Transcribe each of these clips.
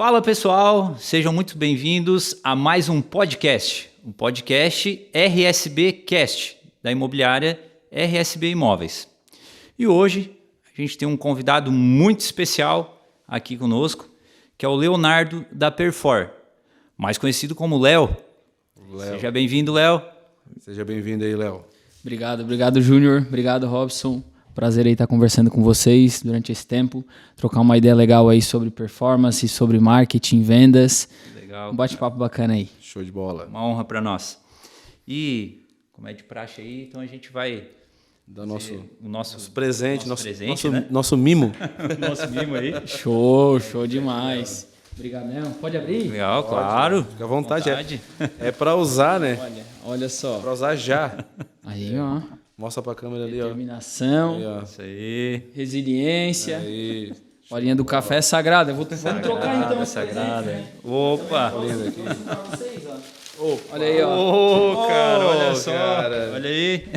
Fala pessoal, sejam muito bem-vindos a mais um podcast, o podcast RSB Cast, da imobiliária RSB Imóveis. E hoje a gente tem um convidado muito especial aqui conosco, que é o Leonardo da Perfor, mais conhecido como Léo. Seja bem-vindo, Léo. Seja bem-vindo aí, Léo. Obrigado, Júnior. Obrigado, Robson. Prazer aí estar conversando com vocês durante esse tempo, trocar uma ideia legal aí sobre performance, sobre marketing, vendas. Legal. Um bate-papo bacana aí. Show de bola. Uma honra para nós. E, como é de praxe aí, então a gente vai dar nosso presente, nosso mimo. Nosso mimo aí. Show demais. Obrigado, Léo. Pode abrir? Legal, claro. Fica à vontade. É para usar, né? Olha só. Para usar já. Aí, ó. Mostra pra câmera ali, ó. Determinação. Aí, ó. Isso aí. Resiliência. Aí. Horinha do café é sagrada. Vamos trocar então. Sagrada. Opa. Lindo aqui. Olha aí, ó. Cara, olha só. Cara. Olha aí.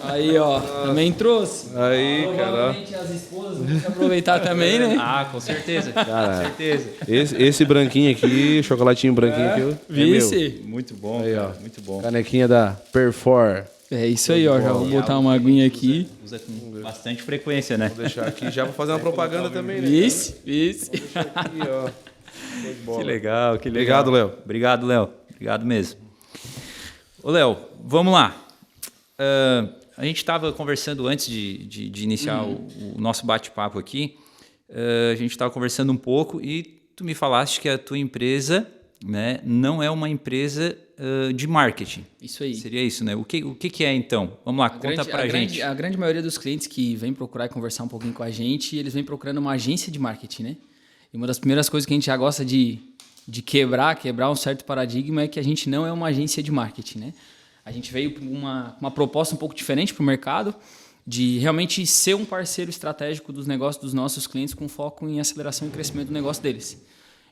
Aí, ó. Também trouxe. Aí, cara. Provavelmente as esposas vão aproveitar também, né? Ah, com certeza. Cara, Com certeza. esse branquinho aqui, chocolatinho branquinho aqui, é Vice. meu. Muito bom, Aí, cara. ó. Muito bom. Canequinha da Perfor. É isso aí, ó. Já vou botar uma aguinha aqui. Usa com bastante frequência, né? Vou deixar aqui já pra fazer uma propaganda também, né? Vice. Aqui, ó. Show de bola. Que legal, que legal. Obrigado, Léo. Obrigado, Léo. Obrigado mesmo. Ô, Léo, vamos lá. A gente estava conversando antes de iniciar o nosso bate-papo aqui. A gente estava conversando um pouco e tu me falaste que a tua empresa, né, não é uma empresa de marketing. Isso aí. Seria isso, né? O que é então? Vamos lá, conta pra gente. A grande maioria dos clientes que vem procurar e conversar um pouquinho com a gente, eles vêm procurando uma agência de marketing, né? E uma das primeiras coisas que a gente já gosta de quebrar um certo paradigma é que a gente não é uma agência de marketing, né? A gente veio com uma proposta um pouco diferente para o mercado, de realmente ser um parceiro estratégico dos negócios dos nossos clientes com foco em aceleração e crescimento do negócio deles.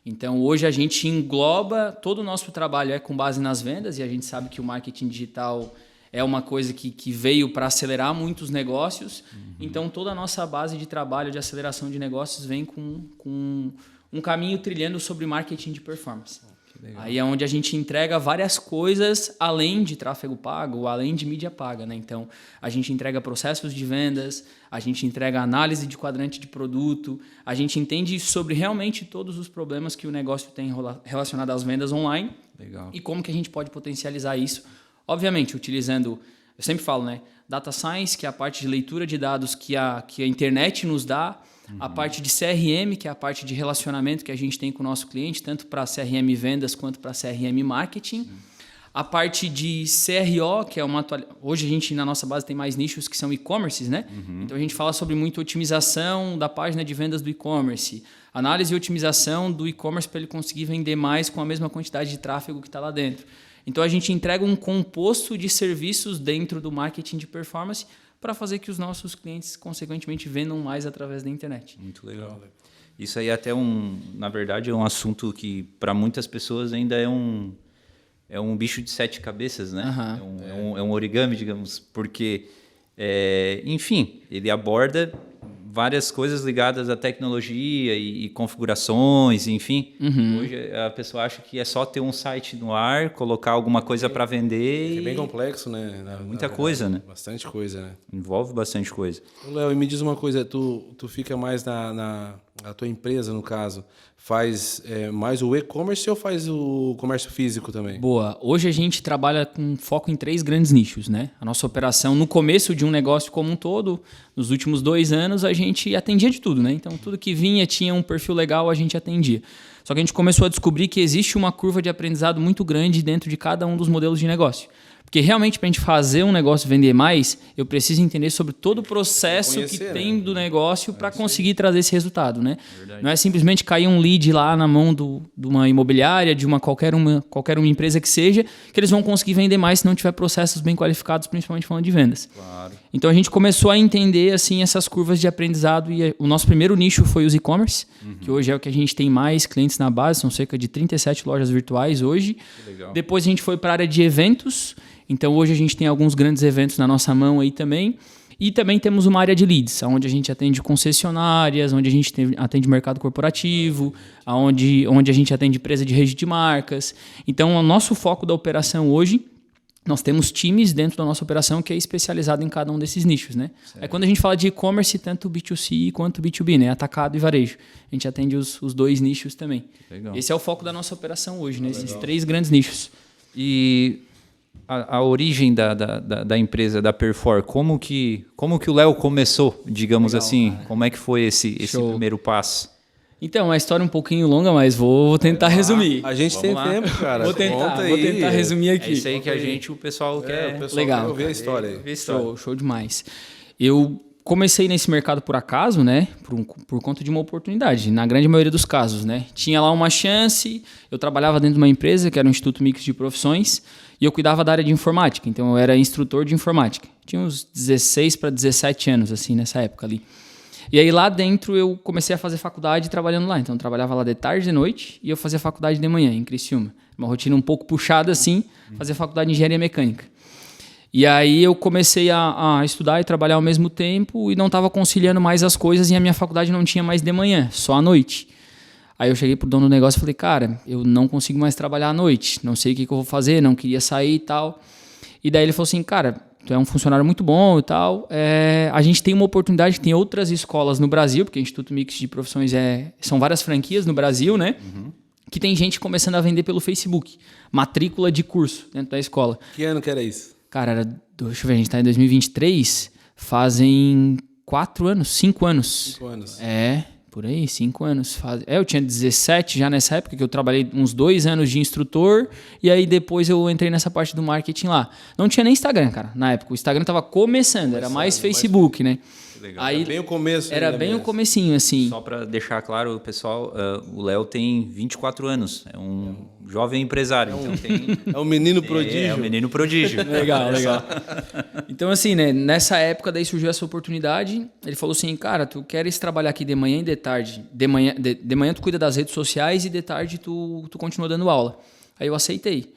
Então, hoje a gente engloba, todo o nosso trabalho é com base nas vendas e a gente sabe que o marketing digital é uma coisa que veio para acelerar muitos negócios. Então, toda a nossa base de trabalho de aceleração de negócios vem com um caminho trilhando sobre marketing de performance. Aí é onde a gente entrega várias coisas além de tráfego pago, além de mídia paga, né? Então, a gente entrega processos de vendas, a gente entrega análise de quadrante de produto, a gente entende sobre realmente todos os problemas que o negócio tem relacionado às vendas online. Legal. E como que a gente pode potencializar isso. Obviamente, utilizando, eu sempre falo, né? Data Science, que é a parte de leitura de dados que a internet nos dá, a parte de CRM, que é a parte de relacionamento que a gente tem com o nosso cliente, tanto para CRM vendas quanto para CRM marketing. A parte de CRO, que é hoje a gente na nossa base tem mais nichos que são e-commerces, né? Então a gente fala sobre muito otimização da página de vendas do e-commerce, análise e otimização do e-commerce para ele conseguir vender mais com a mesma quantidade de tráfego que está lá dentro. Então a gente entrega um composto de serviços dentro do marketing de performance para fazer que os nossos clientes, consequentemente, vendam mais através da internet. Muito legal. Isso aí até na verdade, é um assunto que para muitas pessoas ainda é um bicho de 7 cabeças, né? É um origami, digamos, porque, enfim, ele aborda várias coisas ligadas à tecnologia e configurações, enfim. Hoje a pessoa acha que é só ter um site no ar, colocar alguma coisa para vender. É bem complexo, né? Muita coisa, né? Bastante coisa, né? Envolve bastante coisa. Léo, e me diz uma coisa, tu fica mais a tua empresa, no caso, faz mais o e-commerce ou faz o comércio físico também? Boa. Hoje a gente trabalha com foco em 3 grandes nichos, né? A nossa operação, no começo de um negócio como um todo, nos últimos 2 anos, a gente atendia de tudo, né? Então, tudo que vinha tinha um perfil legal, a gente atendia. Só que a gente começou a descobrir que existe uma curva de aprendizado muito grande dentro de cada um dos modelos de negócio. Porque realmente, para a gente fazer um negócio vender mais, eu preciso entender sobre todo o processo que tem do negócio para conseguir trazer esse resultado, né? Não é simplesmente cair um lead lá na mão de uma imobiliária, de qualquer uma empresa que seja, que eles vão conseguir vender mais se não tiver processos bem qualificados, principalmente falando de vendas. Claro. Então a gente começou a entender assim essas curvas de aprendizado e o nosso primeiro nicho foi os e-commerce, que hoje é o que a gente tem mais clientes na base, são cerca de 37 lojas virtuais hoje. Legal. Depois a gente foi para a área de eventos. Então, hoje a gente tem alguns grandes eventos na nossa mão aí também. E também temos uma área de leads, onde a gente atende concessionárias, onde a gente atende mercado corporativo, onde a gente atende empresa de rede de marcas. Então, o nosso foco da operação hoje, nós temos times dentro da nossa operação que é especializado em cada um desses nichos, né? Aí quando a gente fala de e-commerce, tanto B2C quanto B2B, né? Atacado e varejo. A gente atende os dois nichos também. Legal. Esse é o foco da nossa operação hoje, né? Esses 3 grandes nichos. E a origem da empresa, da Perfor, como que o Léo começou, digamos assim? Cara. Como é que foi esse primeiro passo? Então, a história é um pouquinho longa, mas vou tentar resumir. A gente tem tempo, cara. Vou tentar resumir aqui. É isso aí que o pessoal quer. O pessoal legal. Quer ouvir a história aí. Show demais. Eu comecei nesse mercado por acaso, né? Por conta de uma oportunidade, na grande maioria dos casos, né? Tinha lá uma chance, eu trabalhava dentro de uma empresa que era um Instituto Mix de Profissões e eu cuidava da área de informática, então eu era instrutor de informática. Tinha uns 16 para 17 anos, assim, nessa época ali. E aí lá dentro eu comecei a fazer faculdade trabalhando lá. Então eu trabalhava lá de tarde e de noite e eu fazia faculdade de manhã, em Criciúma. Uma rotina um pouco puxada assim, fazia faculdade de engenharia mecânica. E aí eu comecei a estudar e trabalhar ao mesmo tempo e não estava conciliando mais as coisas e a minha faculdade não tinha mais de manhã, só à noite. Aí eu cheguei pro dono do negócio e falei, cara, eu não consigo mais trabalhar à noite, não sei o que eu vou fazer, não queria sair e tal. E daí ele falou assim, cara, tu é um funcionário muito bom e tal, a gente tem uma oportunidade, tem outras escolas no Brasil, porque o Instituto Mix de Profissões são várias franquias no Brasil, né? Que tem gente começando a vender pelo Facebook, matrícula de curso dentro da escola. Que ano que era isso? Cara, deixa eu ver, a gente está em 2023, fazem 4 anos, 5 anos. 5 anos. Por aí, 5 anos. Eu tinha 17 já nessa época, que eu trabalhei uns 2 anos de instrutor, e aí depois eu entrei nessa parte do marketing lá. Não tinha nem Instagram, cara, na época. O Instagram estava começando, era mais Facebook, né? Legal. Aí, era bem o começo. Era bem o comecinho, assim. Só para deixar claro, pessoal, o Léo tem 24 anos, é um jovem empresário. É um menino prodígio. É um menino prodígio. Legal. Então, assim, né, nessa época daí surgiu essa oportunidade. Ele falou assim, cara, tu queres trabalhar aqui de manhã e de tarde. De manhã tu cuida das redes sociais e de tarde tu continua dando aula. Aí eu aceitei.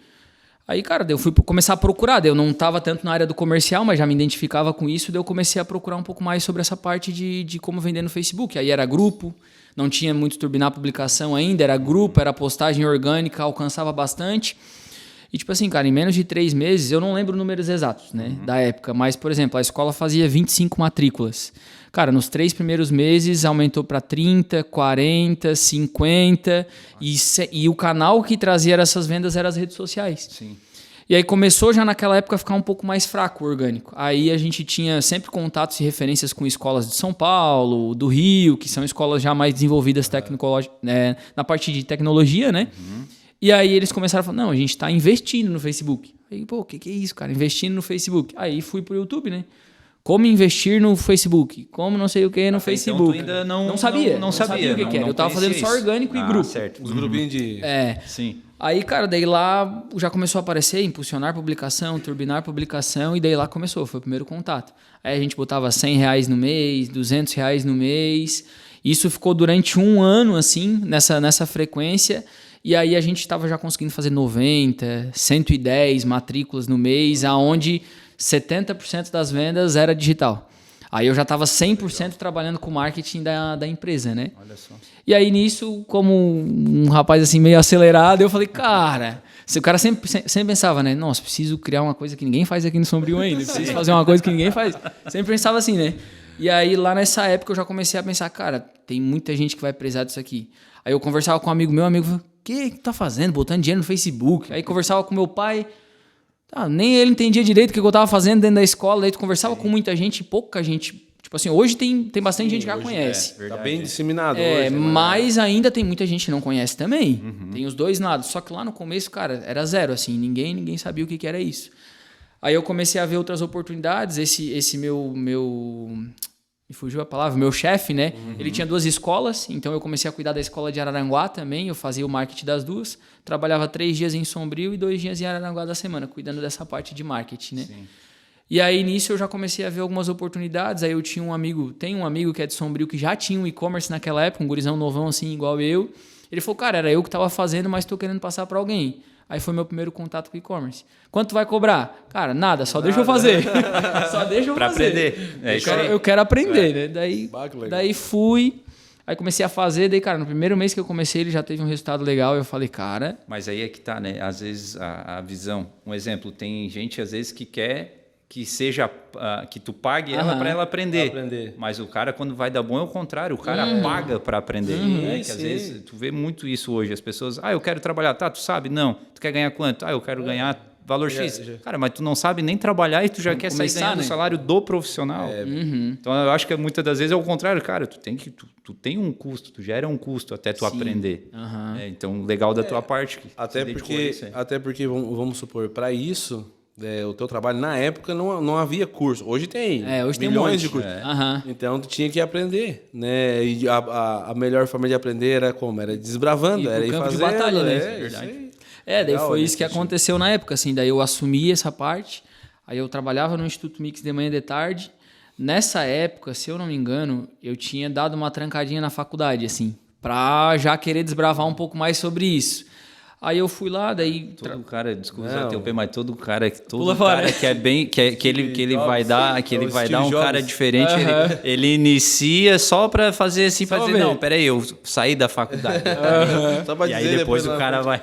Aí, cara, eu fui começar a procurar. Daí eu não estava tanto na área do comercial, mas já me identificava com isso. Daí eu comecei a procurar um pouco mais sobre essa parte de como vender no Facebook. Aí era grupo, não tinha muito turbinar a publicação ainda, era grupo, era postagem orgânica, alcançava bastante. E tipo assim, cara, em menos de 3 meses, eu não lembro números exatos, né, da época, mas, por exemplo, a escola fazia 25 matrículas. Cara, nos 3 primeiros meses aumentou para 30, 40, 50 e o canal que trazia essas vendas eram as redes sociais. Sim. E aí começou já naquela época a ficar um pouco mais fraco o orgânico. Aí a gente tinha sempre contatos e referências com escolas de São Paulo, do Rio, que são escolas já mais desenvolvidas na parte de tecnologia, né? E aí eles começaram a falar, não, a gente está investindo no Facebook. Aí, pô, o que é isso, cara? Investindo no Facebook. Aí fui pro YouTube, né? Como investir no Facebook? Como não sei o que no Facebook. Então tu ainda não sabia. Não sabia o que era. Eu tava fazendo só orgânico e grupo. Certo. Os grupinhos de... Sim. Aí, cara, daí lá já começou a aparecer, impulsionar publicação, turbinar publicação, e daí lá começou, foi o primeiro contato. Aí a gente botava R$100 no mês, R$200 no mês. Isso ficou durante 1 ano, assim, nessa frequência. E aí a gente estava já conseguindo fazer 90, 110 matrículas no mês, aonde 70% das vendas era digital. Aí eu já estava 100% trabalhando com o marketing da empresa, né? Olha só. E aí nisso, como um rapaz assim meio acelerado, eu falei, cara... O cara sempre pensava, né? Nossa, preciso criar uma coisa que ninguém faz aqui no Sombrio ainda. Preciso fazer uma coisa que ninguém faz. Sempre pensava assim, né? E aí lá nessa época eu já comecei a pensar, cara, tem muita gente que vai precisar disso aqui. Aí eu conversava com um amigo falou, o que tu tá fazendo? Botando dinheiro no Facebook. Aí conversava com meu pai... nem ele entendia direito o que eu estava fazendo dentro da escola. Daí tu conversava com muita gente, pouca gente. Tipo assim, hoje tem bastante gente que já conhece. Tá bem disseminado hoje. Mas ainda tem muita gente que não conhece também. Tem os dois lados. Só que lá no começo, cara, era zero, assim. Ninguém sabia o que era isso. Aí eu comecei a ver outras oportunidades. Esse meu me fugiu a palavra, meu chefe, né? Ele tinha 2 escolas, então eu comecei a cuidar da escola de Araranguá também, eu fazia o marketing das 2, trabalhava 3 dias em Sombrio e 2 dias em Araranguá da semana, cuidando dessa parte de marketing, né? Sim. E aí nisso eu já comecei a ver algumas oportunidades, aí eu tinha um amigo que é de Sombrio, que já tinha um e-commerce naquela época, um gurizão novão assim, igual eu. Ele falou, cara, era eu que estava fazendo, mas estou querendo passar para alguém. Aí foi meu primeiro contato com e-commerce. Quanto tu vai cobrar? Cara, nada, só deixa eu fazer. Só deixa eu pra fazer. Aprender. Eu quero aprender, né? Daí fui, aí comecei a fazer, daí, cara, no primeiro mês que eu comecei, ele já teve um resultado legal, eu falei, cara... Mas aí é que tá, né? Às vezes a visão... Um exemplo, tem gente, às vezes, que quer que seja... que tu pague ela para ela aprender. Mas o cara, quando vai dar bom, é o contrário. O cara paga para aprender. Né? Que às vezes, tu vê muito isso hoje. As pessoas... eu quero trabalhar. Tá, tu sabe? Não. Tu quer ganhar quanto? Eu quero ganhar... valor X. Cara, mas tu não sabe nem trabalhar e tu já quer sair ganhando o salário do profissional. Então, eu acho que muitas das vezes é o contrário. Cara, tu tem um custo, tu gera um custo até tu aprender. Então, legal da tua parte. Até porque, vamos supor, para isso, o teu trabalho, na época, não havia curso. Hoje tem hoje milhões tem de cursos. Então, tu tinha que aprender. Né? E a melhor forma de aprender era como? Era desbravando, era ir fazendo. De batalha, né? Verdade. Daí foi isso que aconteceu na época, assim, daí eu assumi essa parte, aí eu trabalhava no Instituto Mix de manhã e de tarde. Nessa época, se eu não me engano, eu tinha dado uma trancadinha na faculdade, assim, pra já querer desbravar um pouco mais sobre isso. Aí eu fui lá, daí... Todo cara, desculpa usar teu pé, mas todo cara que é bem... Que ele vai dar um cara diferente, ele inicia só pra fazer assim, pra dizer, não, peraí, eu saí da faculdade. Só pra e dizer, aí depois o cara vai...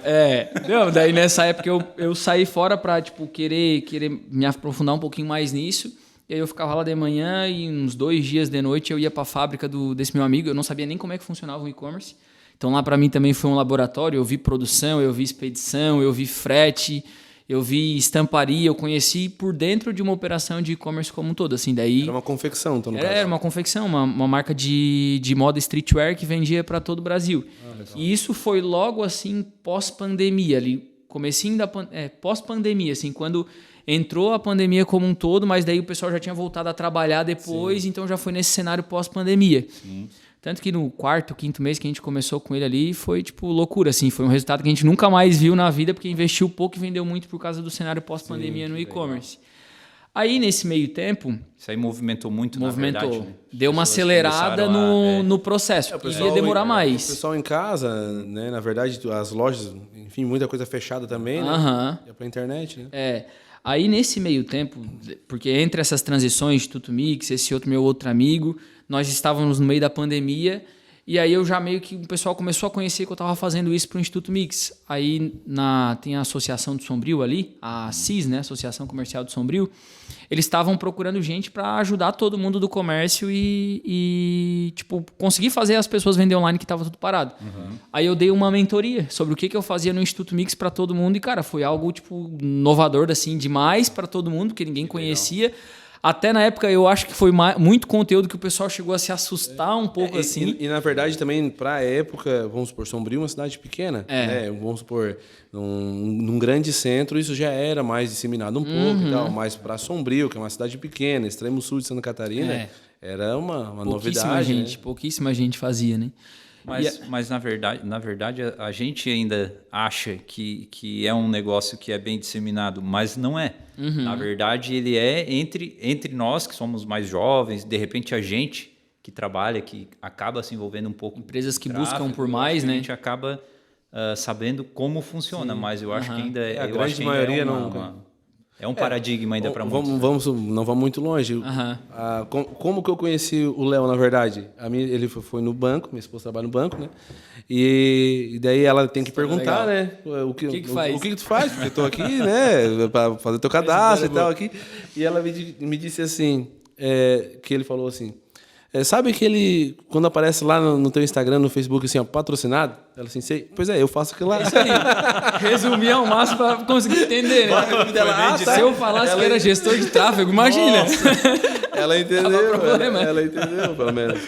Não, daí nessa época eu saí fora pra, tipo, querer me aprofundar um pouquinho mais nisso. E aí eu ficava lá de manhã e uns 2 dias de noite eu ia pra fábrica desse meu amigo, eu não sabia nem como é que funcionava o e-commerce. Então lá para mim também foi um laboratório, eu vi produção, eu vi expedição, eu vi frete, eu vi estamparia, eu conheci por dentro de uma operação de e-commerce como um todo. Assim, daí era uma confecção, então, no caso. Era uma confecção, uma marca de moda streetwear que vendia para todo o Brasil. E isso foi logo assim pós-pandemia, ali, comecinho da pós-pandemia, assim, quando entrou a pandemia como um todo, mas daí o pessoal já tinha voltado a trabalhar depois, então já foi nesse cenário pós-pandemia. Sim. Tanto que no 4º, 5º mês que a gente começou com ele ali, foi tipo loucura, assim. Foi um resultado que a gente nunca mais viu na vida, porque investiu pouco e vendeu muito por causa do cenário pós-pandemia no e-commerce. Aí, nesse meio tempo... Isso aí movimentou muito, na verdade. Né? Deu uma acelerada no processo, porque ia demorar mais. O pessoal em casa, né? Na verdade, as lojas, enfim, muita coisa fechada também, né? Ia pra internet, né? Aí, nesse meio tempo, porque entre essas transições, Instituto Mix, esse meu outro amigo, nós estávamos no meio da pandemia, e aí eu já meio que o pessoal começou a conhecer que eu estava fazendo isso para o Instituto Mix. Aí tem a Associação do Sombrio ali, a CIS, né? Associação Comercial do Sombrio, eles estavam procurando gente para ajudar todo mundo do comércio e tipo, conseguir fazer as pessoas vender online que estava tudo parado. Aí eu dei uma mentoria sobre o que eu fazia no Instituto Mix para todo mundo e, cara, foi algo tipo inovador assim, demais para todo mundo, que ninguém conhecia. Até na época eu acho que foi muito conteúdo que o pessoal chegou a se assustar um pouco assim. E na verdade também, para a época, vamos supor, Sombrio é uma cidade pequena. Né? Vamos supor, num grande centro isso já era mais disseminado um pouco e tal. Mas para Sombrio, que é uma cidade pequena, extremo sul de Santa Catarina, era uma novidade. Pouquíssima gente fazia, né? Mas na verdade, a gente ainda acha que é um negócio que é bem disseminado, mas não é. Na verdade, ele é entre nós, que somos mais jovens, de repente a gente que trabalha, que acaba se envolvendo um pouco. Empresas que buscam por mais, né? A gente acaba sabendo como funciona, mas eu acho que ainda a grande maioria é um paradigma ainda para muitos. Não vamos muito longe. Como que eu conheci o Léo, na verdade? Ele foi no banco, minha esposa trabalha no banco, né? E daí ela tem que perguntar, né? O que tu faz? Porque eu tô aqui, né? Para fazer teu cadastro e tal aqui. E ela me disse assim, que ele falou assim, sabe que ele, quando aparece lá no teu Instagram, no Facebook, assim, ó, patrocinado? Ela assim, sei. Pois eu faço aquilo lá. Isso aí. Resumir ao máximo para conseguir entender, né? Se eu falasse que era gestor de tráfego, imagina. Ela entendeu, pelo menos.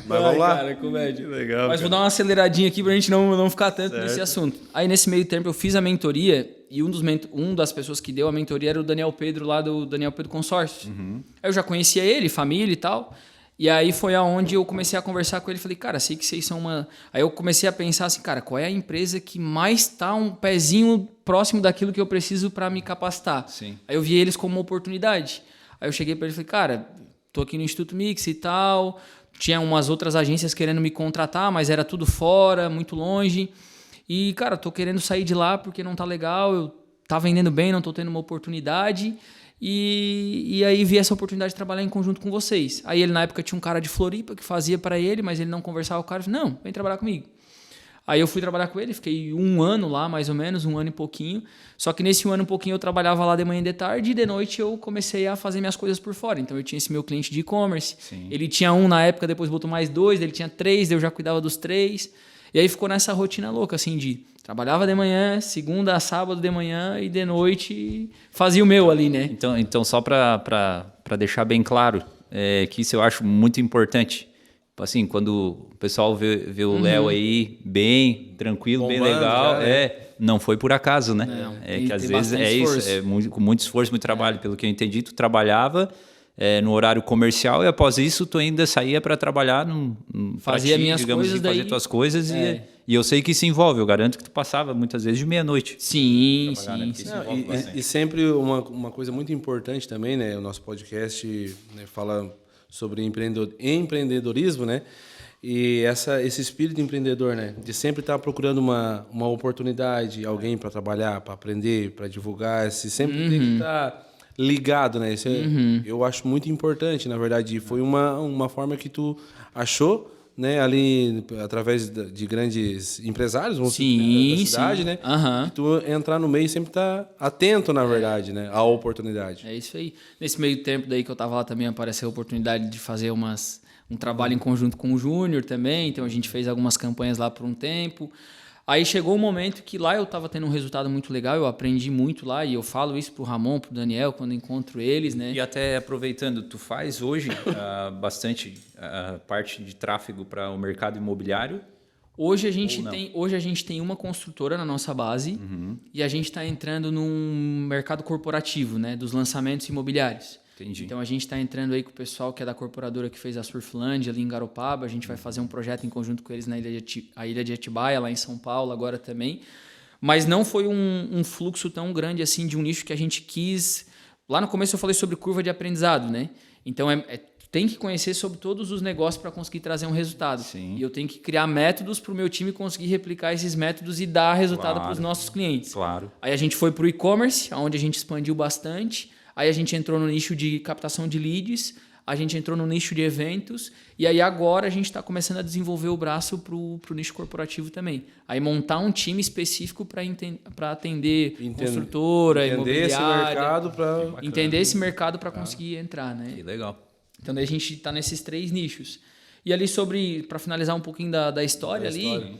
Mas vamos lá. Cara, comédia. Legal, mas vou dar uma aceleradinha aqui pra gente não ficar tanto nesse assunto. Aí, nesse meio tempo, eu fiz a mentoria e um das pessoas que deu a mentoria era o Daniel Pedro, lá do Daniel Pedro Consórcio. Aí eu já conhecia ele, família e tal. E aí foi aonde eu comecei a conversar com ele. Falei, cara, sei que vocês são uma... Aí eu comecei a pensar assim, cara, qual é a empresa que mais tá um pezinho próximo daquilo que eu preciso para me capacitar? Sim. Aí eu vi eles como uma oportunidade. Aí eu cheguei para ele e falei, cara, tô aqui no Instituto Mix e tal. Tinha umas outras agências querendo me contratar, mas era tudo fora, muito longe. E, cara, tô querendo sair de lá porque não tá legal, eu tá vendendo bem, não tô tendo uma oportunidade. E aí vi essa oportunidade de trabalhar em conjunto com vocês. Aí ele, na época, tinha um cara de Floripa que fazia para ele, mas ele não conversava com o cara. Eu falei, não, vem trabalhar comigo. Aí eu fui trabalhar com ele, fiquei 1 ano lá, mais ou menos, 1 ano e pouquinho. Só que nesse 1 ano e pouquinho eu trabalhava lá de manhã e de tarde, e de noite eu comecei a fazer minhas coisas por fora. Então eu tinha esse meu cliente de e-commerce. Ele tinha 1 na época, depois botou mais 2, ele tinha 3, eu já cuidava dos 3. E aí ficou nessa rotina louca, assim, de trabalhava de manhã, segunda a sábado de manhã, e de noite fazia o meu ali, né? Então só para deixar bem claro, que isso eu acho muito importante. Assim, quando o pessoal vê o Léo aí bem tranquilo, bombando, bem legal, não foi por acaso, né? Não, que às vezes isso, com muito esforço, muito trabalho. Pelo que eu entendi, tu trabalhava no horário comercial e após isso tu ainda saía para trabalhar, fazia minhas coisas, fazer tuas coisas e eu sei que isso envolve. Eu garanto que tu passava muitas vezes de meia-noite. Sim. E sempre uma coisa muito importante também, né? O nosso podcast, né, fala sobre empreendedorismo, né? E esse espírito empreendedor, né? De sempre estar procurando uma oportunidade, alguém para trabalhar, para aprender, para divulgar, sempre tem que estar ligado, né? Isso eu acho muito importante, na verdade. Foi uma forma que tu achou, né? Ali, através de grandes empresários, da cidade, né? Que tu entrar no meio e sempre estar atento, na verdade, né? À oportunidade. É isso aí. Nesse meio tempo daí que eu tava lá também, apareceu a oportunidade de fazer um trabalho em conjunto com o Júnior também. Então, a gente fez algumas campanhas lá por um tempo. Aí chegou um momento que lá eu estava tendo um resultado muito legal, eu aprendi muito lá, e eu falo isso pro Ramon, pro Daniel, quando encontro eles, né? E até aproveitando, tu faz hoje bastante parte de tráfego para o mercado imobiliário? Hoje a gente tem uma construtora na nossa base e a gente está entrando num mercado corporativo, né? Dos lançamentos imobiliários. Entendi. Então a gente está entrando aí com o pessoal que é da corporadora que fez a Surflândia ali em Garopaba. A gente vai fazer um projeto em conjunto com eles na Ilha de Atibaia, lá em São Paulo, agora também. Mas não foi um fluxo tão grande assim de um nicho que a gente quis. Lá no começo eu falei sobre curva de aprendizado, né? Então tem que conhecer sobre todos os negócios para conseguir trazer um resultado. Sim. E eu tenho que criar métodos para o meu time conseguir replicar esses métodos e dar resultado para os nossos clientes. Claro. Aí a gente foi para o e-commerce, onde a gente expandiu bastante. Aí a gente entrou no nicho de captação de leads, a gente entrou no nicho de eventos, e aí agora a gente está começando a desenvolver o braço para o nicho corporativo também. Aí montar um time específico para atender construtora, imobiliária. Entender esse mercado para conseguir entrar, né? Que legal. Então daí a gente está nesses 3 nichos. E ali para finalizar um pouquinho da história ali...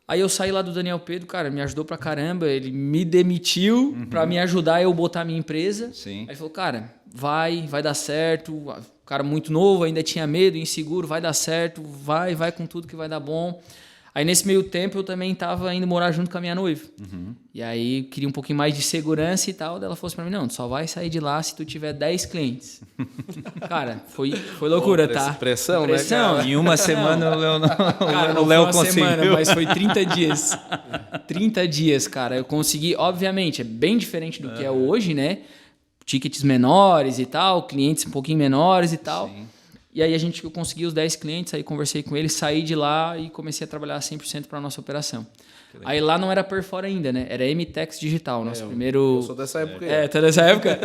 Aí eu saí lá do Daniel Pedro, cara, me ajudou pra caramba, ele me demitiu pra me ajudar eu botar a minha empresa. Sim. Aí falou, cara, vai dar certo, o cara muito novo, ainda tinha medo, inseguro, vai dar certo, vai com tudo que vai dar bom. Aí nesse meio tempo eu também tava indo morar junto com a minha noiva. E aí queria um pouquinho mais de segurança e tal, daí ela falou assim pra mim, não, tu só vai sair de lá se tu tiver 10 clientes. Cara, foi loucura, tá? Pressão, né, cara? Em uma semana o Léo conseguiu. Semana, mas foi 30 dias. 30 dias, cara. Eu consegui, obviamente, é bem diferente do que é hoje, né? Tickets menores e tal, clientes um pouquinho menores e tal. Sim. E aí eu consegui os 10 clientes, aí conversei com eles, saí de lá e comecei a trabalhar 100% para a nossa operação. Aí lá não era Perfor ainda, né? Era MTEX Digital, nosso primeiro... Eu sou dessa época. Tá dessa época?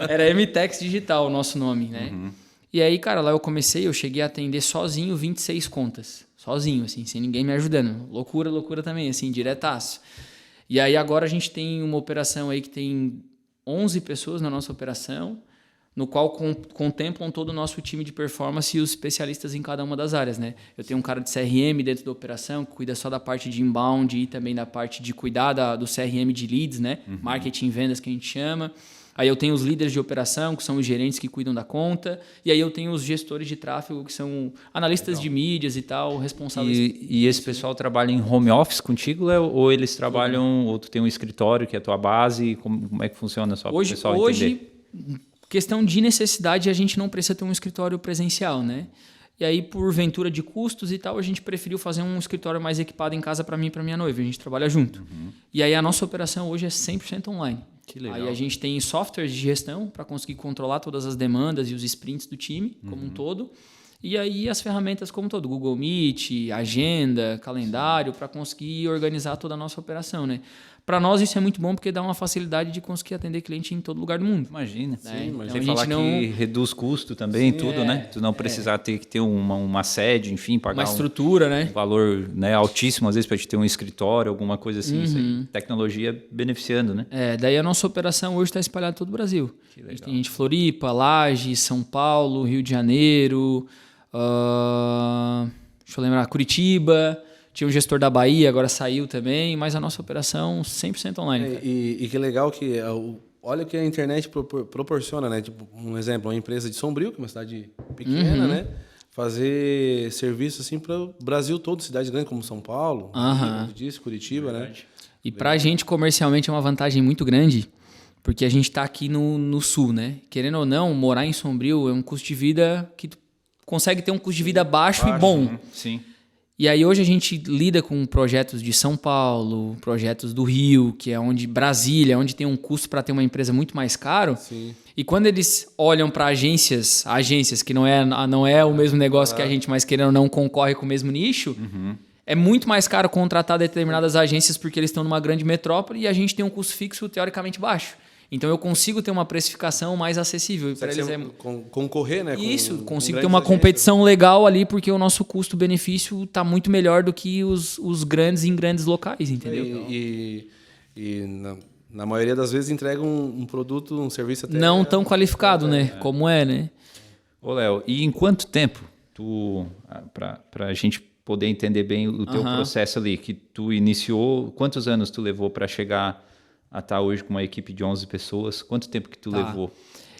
Era MTEX Digital o nosso nome, né? E aí, cara, lá eu cheguei a atender sozinho 26 contas. Sozinho, assim, sem ninguém me ajudando. Loucura também, assim, diretaço. E aí agora a gente tem uma operação aí que tem 11 pessoas na nossa operação, no qual contemplam todo o nosso time de performance e os especialistas em cada uma das áreas, né? Eu tenho um cara de CRM dentro da operação, que cuida só da parte de inbound e também da parte de cuidar do CRM de leads, né? Marketing e vendas, que a gente chama. Aí eu tenho os líderes de operação, que são os gerentes que cuidam da conta. E aí eu tenho os gestores de tráfego, que são analistas de mídias e tal, responsáveis... E esse pessoal trabalha em home office contigo, Léo? Ou eles trabalham... Ou tu tem um escritório, que é a tua base? Como é que funciona só para o pessoal entender? Questão de necessidade, a gente não precisa ter um escritório presencial, né? E aí, por ventura de custos e tal, a gente preferiu fazer um escritório mais equipado em casa para mim e para minha noiva. A gente trabalha junto. E aí, a nossa operação hoje é 100% online. Que legal. Aí a gente tem softwares de gestão para conseguir controlar todas as demandas e os sprints do time como um todo. E aí as ferramentas como todo, Google Meet, agenda, calendário, para conseguir organizar toda a nossa operação, né? Para nós isso é muito bom porque dá uma facilidade de conseguir atender cliente em todo lugar do mundo. Imagina. Sim, então, sem falar que reduz custo também, tudo, né? Tu não precisar ter que ter uma sede, enfim, pagar uma estrutura, né? Um valor, né, altíssimo, às vezes, para te ter um escritório, alguma coisa assim. Isso aí, tecnologia beneficiando, né? Daí a nossa operação hoje está espalhada em todo o Brasil. A gente tem gente em Floripa, Lages, São Paulo, Rio de Janeiro, deixa eu lembrar, Curitiba. Tinha um gestor da Bahia, agora saiu também, mas a nossa operação 100% online. E que legal que... Olha o que a internet proporciona, né? Tipo, um exemplo, uma empresa de Sombrio, que é uma cidade pequena, né? Fazer serviço assim para o Brasil todo, cidades grandes como São Paulo, Curitiba, né? E para a gente, comercialmente, é uma vantagem muito grande, porque a gente está aqui no sul, né? Querendo ou não, morar em Sombrio é um custo de vida que tu consegue ter um custo de vida baixo e bom. Sim. E aí hoje a gente lida com projetos de São Paulo, projetos do Rio, que é onde Brasília, onde tem um custo para ter uma empresa muito mais caro. Sim. E quando eles olham para agências que não é o mesmo negócio que a gente, mas querendo ou não concorre com o mesmo nicho, é muito mais caro contratar determinadas agências porque eles estão numa grande metrópole e a gente tem um custo fixo teoricamente baixo. Então eu consigo ter uma precificação mais acessível. Para eles concorrer, né? Isso, consigo ter uma competição legal ali, porque o nosso custo-benefício está muito melhor do que os grandes em grandes locais, entendeu? E na maioria das vezes entregam um produto, um serviço até... Não tão qualificado, né? Como é, né? Ô, Léo, e em quanto tempo para a gente poder entender bem o teu processo ali, que tu iniciou, quantos anos tu levou para chegar a estar hoje com uma equipe de 11 pessoas? Quanto tempo que tu levou?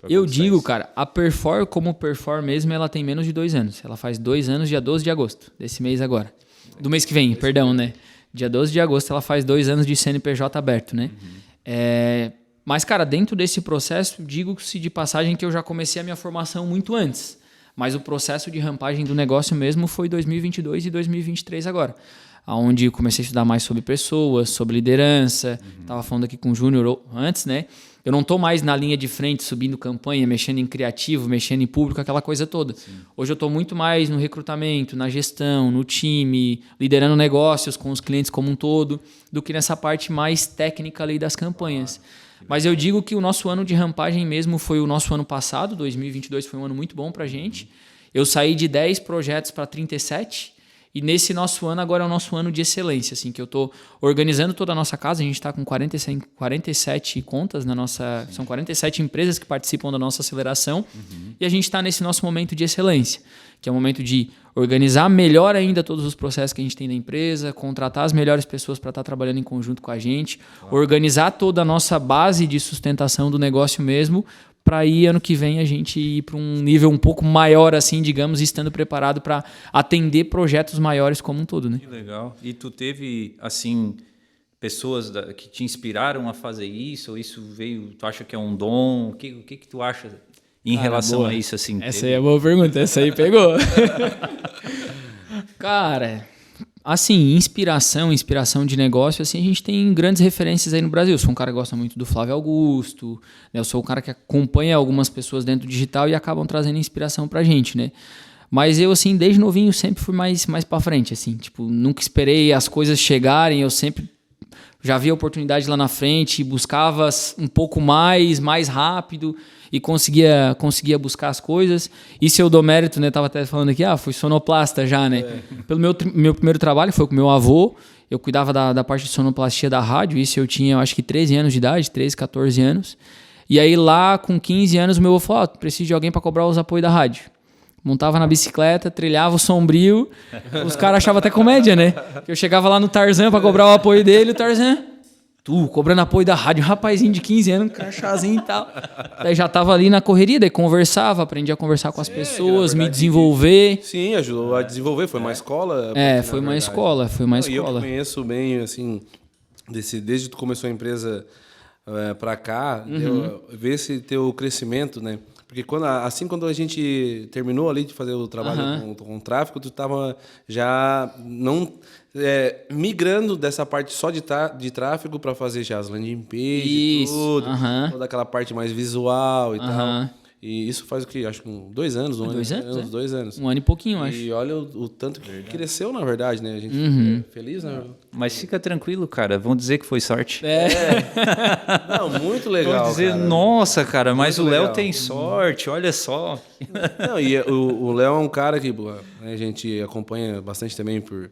Eu digo, cara, a Perfor, como Perfor mesmo, ela tem menos de 2 anos. Ela faz 2 anos dia 12 de agosto, desse mês agora. Do mês que vem, perdão, né? Dia 12 de agosto ela faz 2 anos de CNPJ aberto, né? Mas, cara, dentro desse processo, digo-se de passagem que eu já comecei a minha formação muito antes. Mas o processo de rampagem do negócio mesmo foi 2022 e 2023 agora. Onde comecei a estudar mais sobre pessoas, sobre liderança. Estava falando aqui com o Júnior antes, né? Eu não estou mais na linha de frente, subindo campanha, mexendo em criativo, mexendo em público, aquela coisa toda. Sim. Hoje eu estou muito mais no recrutamento, na gestão, no time, liderando negócios com os clientes como um todo, do que nessa parte mais técnica ali das campanhas. Mas eu digo que o nosso ano de rampagem mesmo foi o nosso ano passado, 2022 foi um ano muito bom para a gente. Eu saí de 10 projetos para 37. E nesse nosso ano, agora é o nosso ano de excelência, assim, que eu estou organizando toda a nossa casa. A gente está com 47 contas na nossa... São 47 empresas que participam da nossa aceleração. E a gente está nesse nosso momento de excelência, que é o momento de organizar melhor ainda todos os processos que a gente tem na empresa, contratar as melhores pessoas para estar trabalhando em conjunto com a gente, organizar toda a nossa base de sustentação do negócio mesmo, para aí ano que vem a gente ir para um nível um pouco maior, assim, digamos, estando preparado para atender projetos maiores como um todo, né? Que legal. E tu teve, assim, pessoas que te inspiraram a fazer isso? Ou isso veio, tu acha que é um dom? O que tu acha em relação a isso, assim? Essa aí é boa pergunta, essa aí pegou. Cara... Assim, inspiração de negócio, assim, a gente tem grandes referências aí no Brasil. Eu sou um cara que gosta muito do Flávio Augusto, né? Eu sou um cara que acompanha algumas pessoas dentro do digital e acabam trazendo inspiração pra gente, né? Mas eu, assim, desde novinho sempre fui mais pra frente, assim. Tipo, nunca esperei as coisas chegarem, eu sempre já via a oportunidade lá na frente, buscava um pouco mais rápido e conseguia buscar as coisas. E se eu dou mérito, né? Tava até falando aqui, fui sonoplasta já, né? Pelo meu primeiro trabalho foi com meu avô, eu cuidava da parte de sonoplastia da rádio, isso eu tinha, eu acho que 13 anos de idade, 13, 14 anos. E aí lá, com 15 anos, o meu avô falou, preciso de alguém para cobrar os apoios da rádio. Montava na bicicleta, trilhava o Sombrio, os caras achavam até comédia, né? Eu chegava lá no Tarzan para cobrar o apoio dele, o Tarzan... Tu, cobrando apoio da rádio, um rapazinho de 15 anos, crachazinho e tal. Daí já tava ali na correria, daí conversava, aprendi a conversar com as pessoas, me desenvolver. Sim, ajudou a desenvolver, foi uma escola. Foi uma escola. E eu conheço bem, assim, desde que tu começou a empresa pra cá, ver esse teu crescimento, né? Porque quando a gente terminou ali de fazer o trabalho com o tráfego, tu estava já migrando dessa parte só de tráfego para fazer já as landing pages e tudo, toda aquela parte mais visual e tal. E isso faz o quê? Acho que 2 anos, um ano. 2 anos? Uns 2 anos. Um ano e pouquinho, acho. E olha o tanto que cresceu, na verdade, né? A gente fica feliz, né? Mas fica tranquilo, cara. Vão dizer que foi sorte. Não, muito legal. Vão dizer, cara. Nossa, cara, mas Muito o Léo legal. tem sorte, olha só. Não, e o Léo é um cara que a gente acompanha bastante também por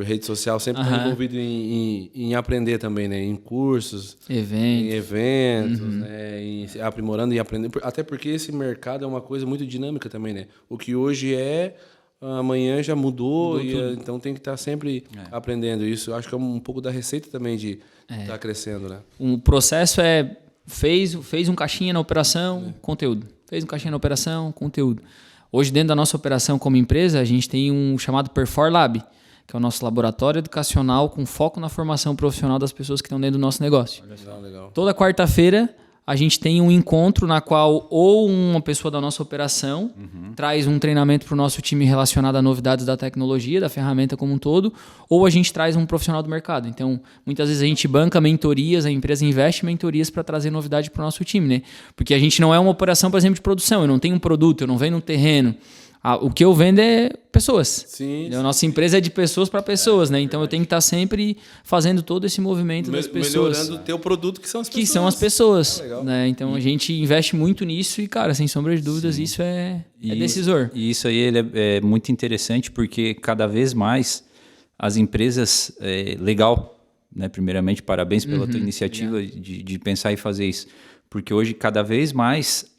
rede social, sempre está envolvido em aprender também, né? Em cursos, em eventos, né? Em aprimorando e aprendendo. Até porque esse mercado é uma coisa muito dinâmica também, né? O que hoje amanhã já mudou então tem que estar sempre aprendendo isso. Eu acho que é um pouco da receita também de estar crescendo, né? O processo fez um caixinha na operação, conteúdo. Fez um caixinha na operação, conteúdo. Hoje, dentro da nossa operação como empresa, a gente tem um chamado Perfor Lab, que é o nosso laboratório educacional com foco na formação profissional das pessoas que estão dentro do nosso negócio. Legal. Toda quarta-feira a gente tem um encontro na qual ou uma pessoa da nossa operação traz um treinamento para o nosso time relacionado a novidades da tecnologia, da ferramenta como um todo, ou a gente traz um profissional do mercado. Então, muitas vezes a gente banca mentorias, a empresa investe em mentorias para trazer novidade para o nosso time, né? Porque a gente não é uma operação, por exemplo, de produção. Eu não tenho um produto, eu não venho no terreno. O que eu vendo é pessoas. Sim. A nossa empresa é de pessoas para pessoas, né? Então eu tenho que estar sempre fazendo todo esse movimento das pessoas. Melhorando o teu produto, que são as pessoas. Que são as pessoas. Legal. Né? Então a gente investe muito nisso e, cara, sem sombra de dúvidas, isso é decisor. E isso aí é muito interessante porque cada vez mais as empresas... legal, né? Primeiramente, parabéns pela tua iniciativa de pensar e fazer isso. Porque hoje, cada vez mais,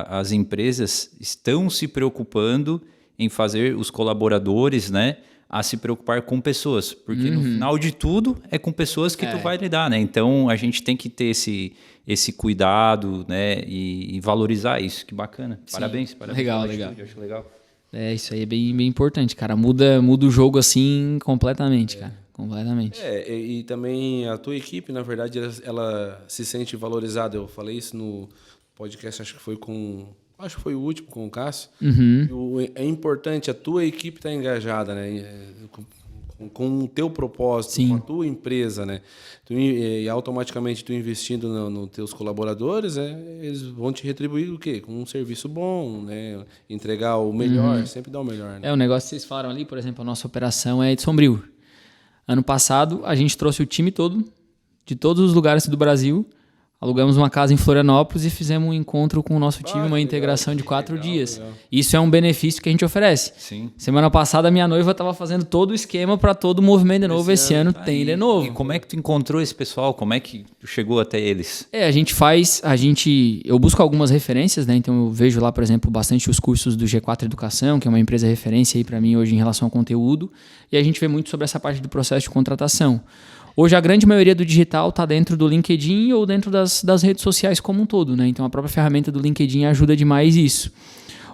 as empresas estão se preocupando em fazer os colaboradores, né, a se preocupar com pessoas. Porque no final de tudo, é com pessoas que tu vai lidar, né? Então, a gente tem que ter esse cuidado, né, e valorizar isso. Que bacana. Sim. Parabéns. Legal. Eu acho legal. Isso aí é bem, bem importante, cara. Muda o jogo assim completamente, cara. Completamente. E também a tua equipe, na verdade, ela se sente valorizada. Eu falei isso no podcast, acho que foi o último, com o Cássio. É importante a tua equipe estar engajada, né? Com o teu propósito, com a tua empresa, né? E automaticamente tu investindo nos teus colaboradores, eles vão te retribuir o quê? Com um serviço bom, né? Entregar o melhor, sempre dar o melhor. Né? O negócio que vocês falaram ali, por exemplo, a nossa operação é de Sombrio. Ano passado, a gente trouxe o time todo, de todos os lugares do Brasil, alugamos uma casa em Florianópolis e fizemos um encontro com o nosso time, uma integração de 4 dias. Legal. Isso é um benefício que a gente oferece. Sim. Semana passada, minha noiva estava fazendo todo o esquema para todo o movimento de novo. Esse ano tem de novo. E como é que tu encontrou esse pessoal? Como é que tu chegou até eles? Eu busco algumas referências, né? Então eu vejo lá, por exemplo, bastante os cursos do G4 Educação, que é uma empresa referência aí para mim hoje em relação ao conteúdo, e a gente vê muito sobre essa parte do processo de contratação. Hoje, a grande maioria do digital está dentro do LinkedIn ou dentro das redes sociais como um todo, né? Então, a própria ferramenta do LinkedIn ajuda demais isso.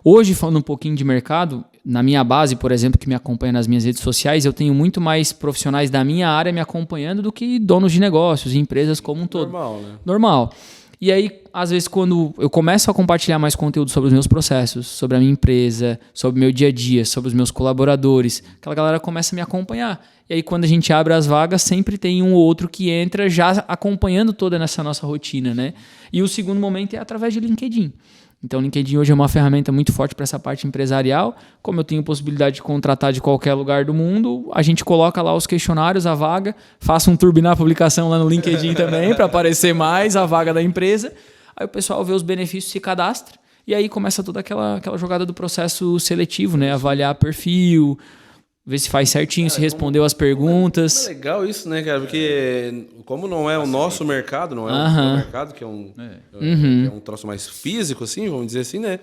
Hoje, falando um pouquinho de mercado, na minha base, por exemplo, que me acompanha nas minhas redes sociais, eu tenho muito mais profissionais da minha área me acompanhando do que donos de negócios e empresas como um todo. Normal, né? Normal. E aí, às vezes, quando eu começo a compartilhar mais conteúdo sobre os meus processos, sobre a minha empresa, sobre o meu dia a dia, sobre os meus colaboradores, aquela galera começa a me acompanhar. E aí, quando a gente abre as vagas, sempre tem um ou outro que entra já acompanhando toda essa nossa rotina, né? E o segundo momento é através de LinkedIn. Então, o LinkedIn hoje é uma ferramenta muito forte para essa parte empresarial. Como eu tenho possibilidade de contratar de qualquer lugar do mundo, a gente coloca lá os questionários, a vaga, faça um turbinar a publicação lá no LinkedIn também para aparecer mais a vaga da empresa. Aí o pessoal vê os benefícios, se cadastra e aí começa toda aquela jogada do processo seletivo, né? Avaliar perfil, ver se faz certinho, se respondeu as perguntas. É legal isso, né, cara? Porque como não é o nosso mercado, não é o mercado, que é um troço mais físico, assim, vamos dizer assim, né?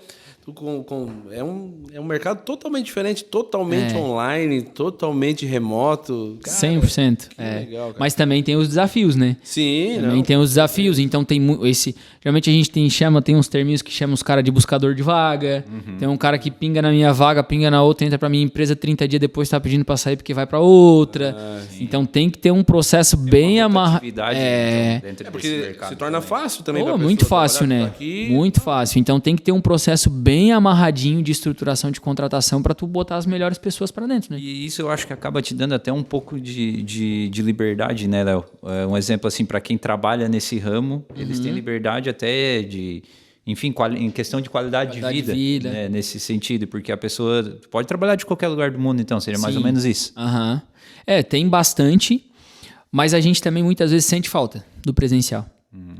É um mercado totalmente diferente, totalmente online, totalmente remoto. Cara, 100%. Legal, cara. Mas também tem os desafios, né? Sim. Também tem os desafios. Então tem esse... Geralmente a gente tem uns termos que chamam os caras de buscador de vaga. Tem um cara que pinga na minha vaga, pinga na outra, entra pra minha empresa 30 dias depois tá pedindo pra sair porque vai pra outra. Então tem que ter um processo bem amarrado. Porque se torna fácil também pra muito fácil, né? Muito fácil. Então tem que ter um processo bem amarradinho de estruturação de contratação para tu botar as melhores pessoas para dentro, né? E isso eu acho que acaba te dando até um pouco de liberdade, né, Léo? Um exemplo assim, para quem trabalha nesse ramo, eles têm liberdade até de enfim, em questão de qualidade de vida. Né, nesse sentido, porque a pessoa pode trabalhar de qualquer lugar do mundo, então seria mais ou menos isso. Tem bastante, mas a gente também muitas vezes sente falta do presencial,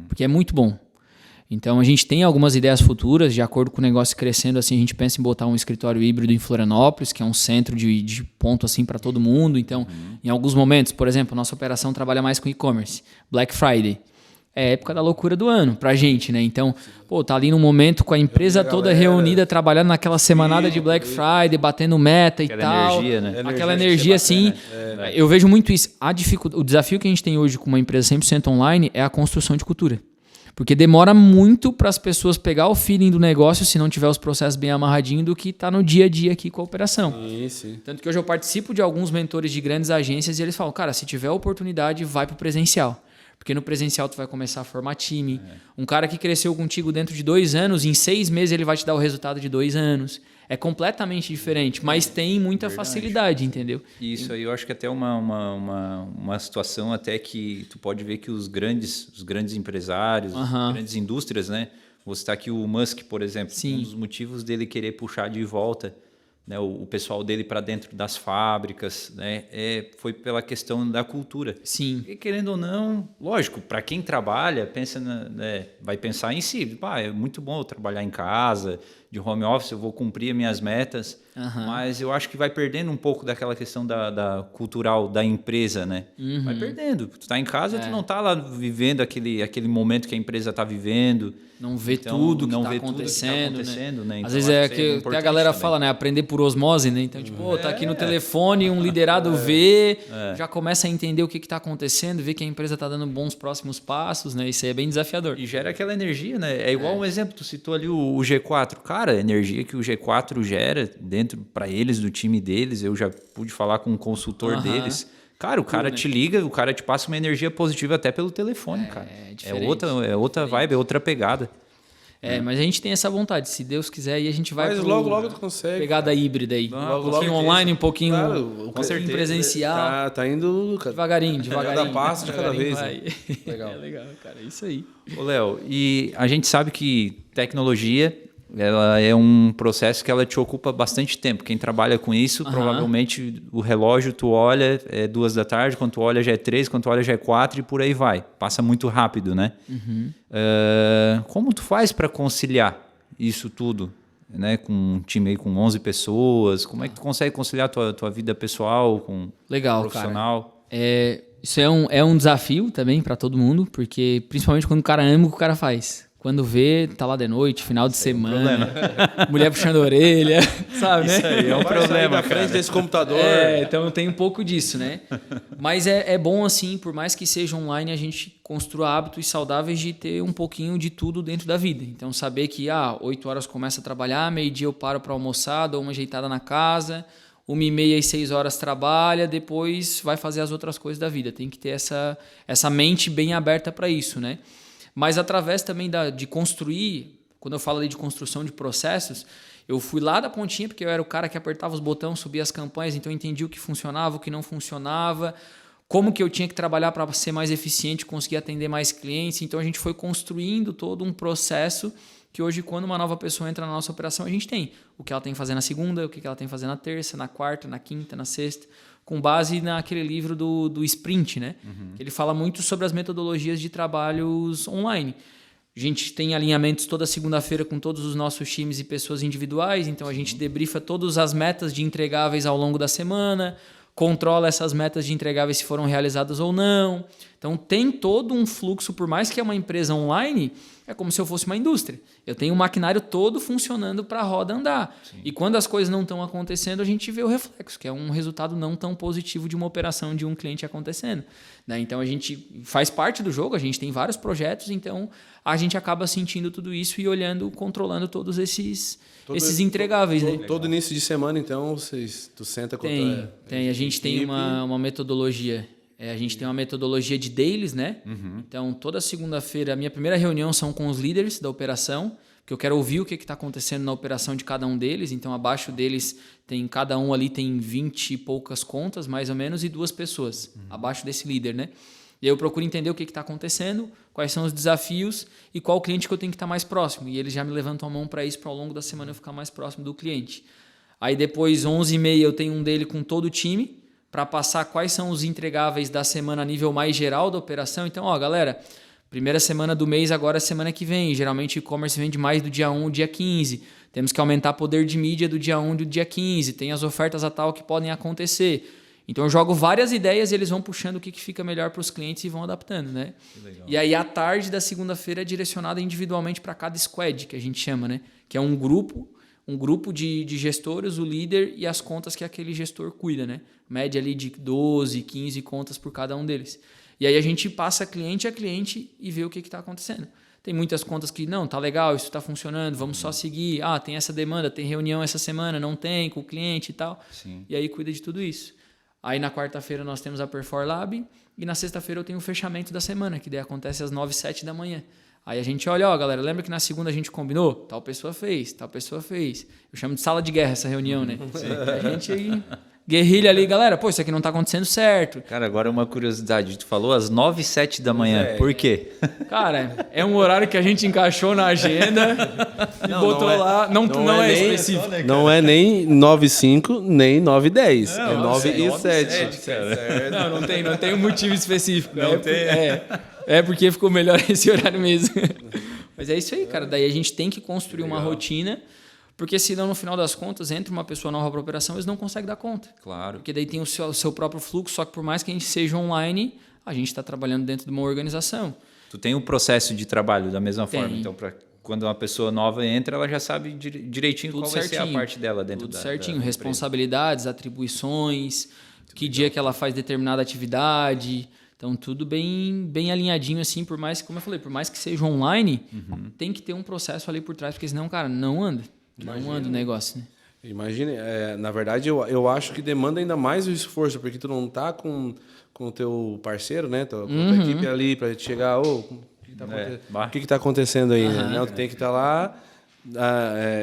porque é muito bom. Então a gente tem algumas ideias futuras, de acordo com o negócio crescendo, assim, a gente pensa em botar um escritório híbrido em Florianópolis, que é um centro de ponto assim para todo mundo. Então, em alguns momentos, por exemplo, nossa operação trabalha mais com e-commerce, Black Friday. É a época da loucura do ano pra gente, né? Então, tá ali no momento com a empresa toda reunida, trabalhando naquela semanada de Black Friday, batendo meta e tal. Energia, né? Aquela energia, assim. Eu vejo muito isso. O desafio que a gente tem hoje com uma empresa 100% online é a construção de cultura. Porque demora muito para as pessoas pegar o feeling do negócio, se não tiver os processos bem amarradinhos, do que está no dia a dia aqui com a operação. Sim. Tanto que hoje eu participo de alguns mentores de grandes agências e eles falam, cara, se tiver oportunidade, vai para o presencial. Porque no presencial tu vai começar a formar time. Um cara que cresceu contigo dentro de 2 anos, em 6 meses ele vai te dar o resultado de 2 anos. É completamente diferente, mas tem muita facilidade, entendeu? Isso aí eu acho que até uma situação até que tu pode ver que os grandes empresários, as grandes indústrias, né? Vou citar aqui o Musk, por exemplo. Sim. Um dos motivos dele querer puxar de volta, né, o pessoal dele para dentro das fábricas, né, foi pela questão da cultura. Sim. E querendo ou não, lógico, para quem trabalha, vai pensar em si. É muito bom eu trabalhar em casa, de home office, eu vou cumprir as minhas metas, mas eu acho que vai perdendo um pouco daquela questão da cultural da empresa, né? Vai perdendo. Tu tá em casa, tu não tá lá vivendo aquele momento que a empresa tá vivendo. Não vê tudo que tá acontecendo, né? Às vezes que a galera fala, né? Aprender por osmose, né? Então, tá aqui no telefone, um liderado vê, já começa a entender o que tá acontecendo, vê que a empresa tá dando bons próximos passos, né? Isso aí é bem desafiador. E gera aquela energia, né? É igual um exemplo, tu citou ali o G4. Cara, a energia que o G4 gera dentro para eles, do time deles, eu já pude falar com um consultor deles. Cara, o cara te liga, o cara te passa uma energia positiva até pelo telefone, cara. É outra vibe, é outra pegada. Mas a gente tem essa vontade. Se Deus quiser, aí a gente vai logo tu consegue. Pegada híbrida aí. Um pouquinho online, um pouquinho, presencial. Tá indo devagarinho. Cada passo de cada vez. Legal. É legal, cara. É isso aí. Ô, Léo, e a gente sabe que tecnologia, ela é um processo que ela te ocupa bastante tempo. Quem trabalha com isso, provavelmente o relógio tu olha, é 2 da tarde, quando tu olha já é 3, quando tu olha já é 4 e por aí vai. Passa muito rápido, né? Como tu faz para conciliar isso tudo, né? Com um time aí com 11 pessoas, como é que tu consegue conciliar tua vida pessoal com profissional? Cara. Isso é um desafio também para todo mundo, porque principalmente quando o cara ama o que o cara faz. Quando vê, tá lá de noite, final de semana, mulher puxando a orelha, sabe, né? Isso aí é um problema, na frente desse computador. Então tem um pouco disso, né? Mas é bom, assim, por mais que seja online, a gente construa hábitos saudáveis de ter um pouquinho de tudo dentro da vida. Então, saber que, 8 horas começa a trabalhar, meio-dia eu paro para almoçar, dou uma ajeitada na casa, 1h30 e 6 horas trabalha, depois vai fazer as outras coisas da vida. Tem que ter essa mente bem aberta para isso, né? Mas através também de construir, quando eu falo ali de construção de processos, eu fui lá da pontinha, porque eu era o cara que apertava os botões, subia as campanhas, então eu entendi o que funcionava, o que não funcionava, como que eu tinha que trabalhar para ser mais eficiente, conseguir atender mais clientes. Então a gente foi construindo todo um processo que hoje, quando uma nova pessoa entra na nossa operação, a gente tem o que ela tem que fazer na segunda, o que ela tem que fazer na terça, na quarta, na quinta, na sexta, com base naquele livro do Sprint, né? Ele fala muito sobre as metodologias de trabalhos online. A gente tem alinhamentos toda segunda-feira com todos os nossos times e pessoas individuais, então a gente debriefa todas as metas de entregáveis ao longo da semana, controla essas metas de entregáveis se foram realizadas ou não. Então tem todo um fluxo, por mais que é uma empresa online, é como se eu fosse uma indústria. Eu tenho um maquinário todo funcionando para a roda andar. Sim. E quando as coisas não estão acontecendo, a gente vê o reflexo, que é um resultado não tão positivo de uma operação de um cliente acontecendo. Né? Então a gente faz parte do jogo, a gente tem vários projetos, então a gente acaba sentindo tudo isso e olhando, controlando todos esses entregáveis. Todo início de semana, então, tu senta com a gente tem uma metodologia. A gente tem uma metodologia de dailies, né? Então, toda segunda-feira, a minha primeira reunião são com os líderes da operação, que eu quero ouvir o que está acontecendo na operação de cada um deles. Então, abaixo deles, cada um ali tem 20 e poucas contas, mais ou menos, e 2 pessoas abaixo desse líder, né? E aí eu procuro entender o que está acontecendo, quais são os desafios e qual cliente que eu tenho que estar mais próximo. E eles já me levantam a mão para isso, para ao longo da semana eu ficar mais próximo do cliente. Aí depois, 11h30, eu tenho um dele com todo o time, para passar quais são os entregáveis da semana a nível mais geral da operação. Então, galera, primeira semana do mês agora é semana que vem. Geralmente o e-commerce vende mais do dia 1 ao dia 15. Temos que aumentar poder de mídia do dia 1 e do dia 15. Tem as ofertas a tal que podem acontecer. Então eu jogo várias ideias e eles vão puxando o que fica melhor para os clientes e vão adaptando, né? E aí a tarde da segunda-feira é direcionada individualmente para cada squad, que a gente chama, né? Que é um grupo de gestores, o líder e as contas que aquele gestor cuida, né? Média ali de 12, 15 contas por cada um deles. E aí a gente passa cliente a cliente e vê o que está acontecendo. Tem muitas contas que, não, tá legal, isso está funcionando, vamos só seguir. Tem essa demanda, tem reunião essa semana, não tem com o cliente e tal. Sim. E aí cuida de tudo isso. Aí na quarta-feira nós temos a Perfor Lab e na sexta-feira eu tenho o fechamento da semana, que daí acontece às 9, 7 da manhã. Aí a gente olha, galera, lembra que na segunda a gente combinou? Tal pessoa fez. Eu chamo de sala de guerra essa reunião, né? A gente aí guerrilha ali, galera, isso aqui não tá acontecendo certo. Cara, agora uma curiosidade, tu falou às 9, 7 da manhã, por quê? Cara, é um horário que a gente encaixou na agenda e botou lá, não é específico. Não é nem 9:05, nem 9:10, é 9:07. Não tem um motivo específico. É porque ficou melhor esse horário mesmo. Mas é isso aí, cara. Daí a gente tem que construir uma rotina, porque senão, no final das contas, entra uma pessoa nova para a operação, eles não conseguem dar conta. Claro. Porque daí tem o seu próprio fluxo, só que por mais que a gente seja online, a gente está trabalhando dentro de uma organização. Tu tem um processo de trabalho da mesma forma. Então, quando uma pessoa nova entra, ela já sabe direitinho tudo qual vai ser a parte dela dentro tudo da certinho. Da responsabilidades, atribuições, que dia que ela faz determinada atividade. Então, tudo bem alinhadinho, assim, por mais que, como eu falei, por mais que seja online, tem que ter um processo ali por trás, porque senão, cara, não anda. Não anda o negócio, né? Imagine, na verdade, eu acho que demanda ainda mais o esforço, porque tu não tá com o teu parceiro, né? Com a tua equipe ali para chegar, o que tá acontecendo aí? Né? Não, tu tem que estar lá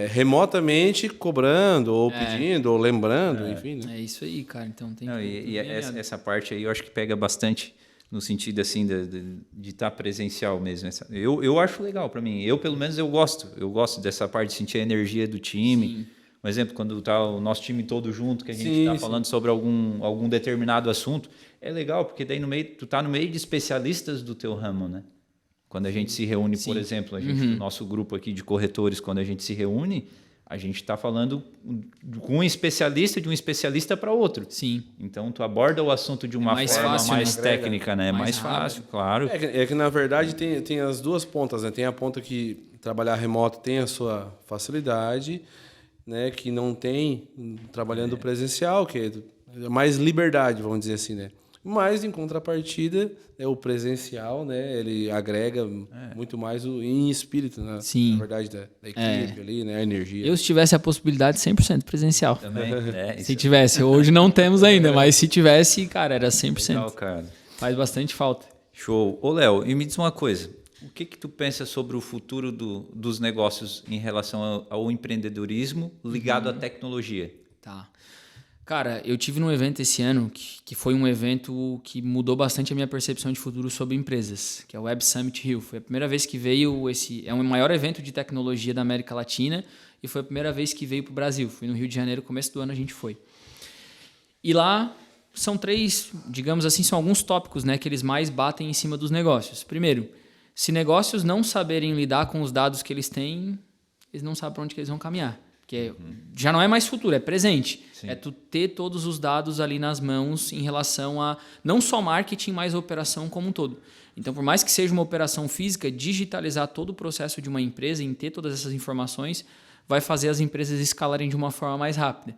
remotamente cobrando, ou pedindo, ou lembrando, enfim. Né? É isso aí, cara. Então tem e essa parte aí eu acho que pega bastante no sentido assim de estar presencial mesmo. Eu acho legal para mim. Eu, pelo menos, eu gosto dessa parte de sentir a energia do time. Sim. Um exemplo, quando tá o nosso time todo junto, que a gente está falando sobre algum determinado assunto, é legal, porque daí tu tá no meio de especialistas do teu ramo, né? Quando a gente se reúne, por exemplo, o nosso grupo aqui de corretores, quando a gente se reúne, a gente está falando com um especialista para outro. Sim. Então, tu aborda o assunto de uma forma fácil, mais né? técnica, né? Mais fácil, claro. É que, na verdade, tem as duas pontas, né? Tem a ponta que trabalhar remoto tem a sua facilidade, né? Que não tem trabalhando presencial, que é mais liberdade, vamos dizer assim, né? Mas, em contrapartida, o presencial, né, ele agrega muito mais em espírito, né? Sim. Na verdade, da equipe ali, né? A energia. Eu, se tivesse a possibilidade, 100% presencial. Também, se tivesse. Hoje não temos ainda, mas se tivesse, cara, era 100%. Legal, cara. Faz bastante falta. Show. Ô, Léo, e me diz uma coisa. O que tu pensa sobre o futuro dos negócios em relação ao empreendedorismo ligado à tecnologia? Tá. Cara, eu tive num evento esse ano que foi um evento que mudou bastante a minha percepção de futuro sobre empresas, que é o Web Summit Rio. Foi a primeira vez que veio é o maior evento de tecnologia da América Latina e foi a primeira vez que veio para o Brasil. Fui no Rio de Janeiro, começo do ano a gente foi. E lá são digamos assim, são alguns tópicos, né, que eles mais batem em cima dos negócios. Primeiro, se negócios não saberem lidar com os dados que eles têm, eles não sabem para onde que eles vão caminhar. Porque já não é mais futuro, é presente. Sim. É tu ter todos os dados ali nas mãos em relação a não só marketing, mas a operação como um todo. Então, por mais que seja uma operação física, digitalizar todo o processo de uma empresa, em ter todas essas informações, vai fazer as empresas escalarem de uma forma mais rápida.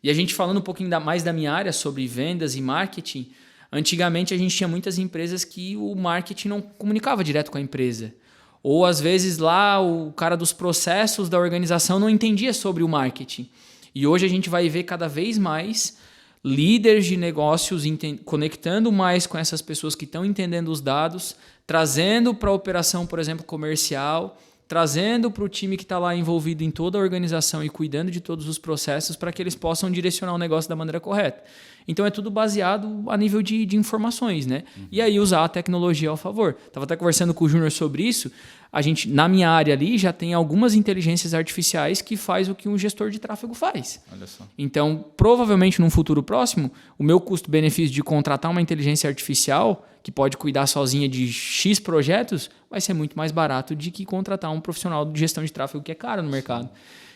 E a gente falando um pouquinho mais da minha área, sobre vendas e marketing, antigamente a gente tinha muitas empresas que o marketing não comunicava direto com a empresa. Ou, às vezes, lá o cara dos processos da organização não entendia sobre o marketing. E hoje a gente vai ver cada vez mais líderes de negócios conectando mais com essas pessoas que estão entendendo os dados, trazendo para a operação, por exemplo, comercial, trazendo para o time que está lá envolvido em toda a organização e cuidando de todos os processos para que eles possam direcionar o negócio da maneira correta. Então é tudo baseado a nível de informações, né? E aí usar a tecnologia ao favor. Estava até conversando com o Júnior sobre isso. A gente, na minha área ali, já tem algumas inteligências artificiais que faz o que um gestor de tráfego faz. Olha só. Então, provavelmente, num futuro próximo, o meu custo-benefício de contratar uma inteligência artificial que pode cuidar sozinha de X projetos vai ser muito mais barato do que contratar um profissional de gestão de tráfego que é caro no mercado.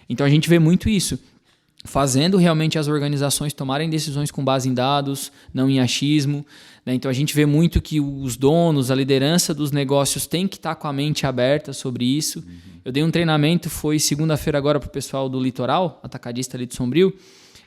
Então, a gente vê muito isso. Fazendo realmente as organizações tomarem decisões com base em dados, não em achismo. Né? Então, a gente vê muito que os donos, a liderança dos negócios tem que estar com a mente aberta sobre isso. Eu dei um treinamento, foi segunda-feira agora para o pessoal do Litoral, atacadista ali de Sombrio,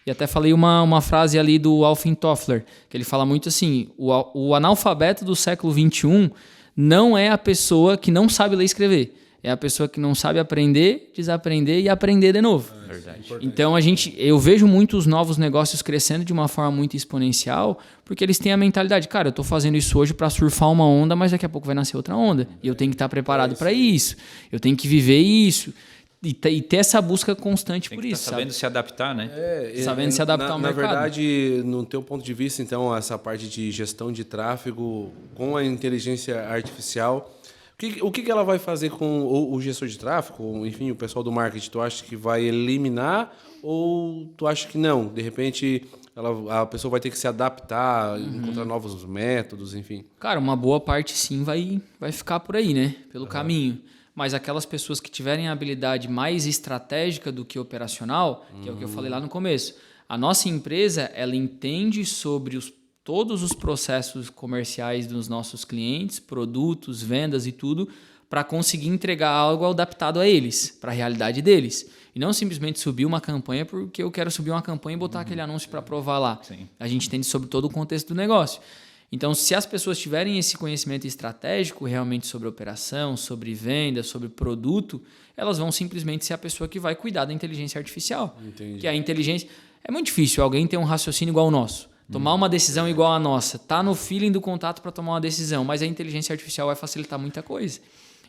e até falei uma frase ali do Alvin Toffler, que ele fala muito assim, o analfabeto do século XXI não é a pessoa que não sabe ler e escrever. É a pessoa que não sabe aprender, desaprender e aprender de novo. Verdade. Então, eu vejo muito os novos negócios crescendo de uma forma muito exponencial, porque eles têm a mentalidade, cara, eu estou fazendo isso hoje para surfar uma onda, mas daqui a pouco vai nascer outra onda. E eu tenho que estar preparado para isso. Eu tenho que viver isso. E ter essa busca constante por isso. Sabendo se adaptar, né? Sabendo se adaptar ao mercado. Na verdade, no teu ponto de vista, então, essa parte de gestão de tráfego com a inteligência artificial... O que ela vai fazer com o gestor de tráfego, enfim, o pessoal do marketing? Tu acha que vai eliminar ou tu acha que não? De repente, a pessoa vai ter que se adaptar, encontrar novos métodos, enfim. Cara, uma boa parte sim vai ficar por aí, né? Pelo caminho. Mas aquelas pessoas que tiverem a habilidade mais estratégica do que operacional, que é o que eu falei lá no começo, a nossa empresa, ela entende sobre todos os processos comerciais dos nossos clientes, produtos, vendas e tudo, para conseguir entregar algo adaptado a eles, para a realidade deles. E não simplesmente subir uma campanha porque eu quero subir uma campanha e botar aquele anúncio para provar lá. Sim. A gente entende sobre todo o contexto do negócio. Então, se as pessoas tiverem esse conhecimento estratégico realmente sobre operação, sobre venda, sobre produto, elas vão simplesmente ser a pessoa que vai cuidar da inteligência artificial. Entendi. Que a inteligência... É muito difícil alguém ter um raciocínio igual ao nosso. Tomar uma decisão igual à nossa. Tá no feeling do contato para tomar uma decisão, mas a inteligência artificial vai facilitar muita coisa.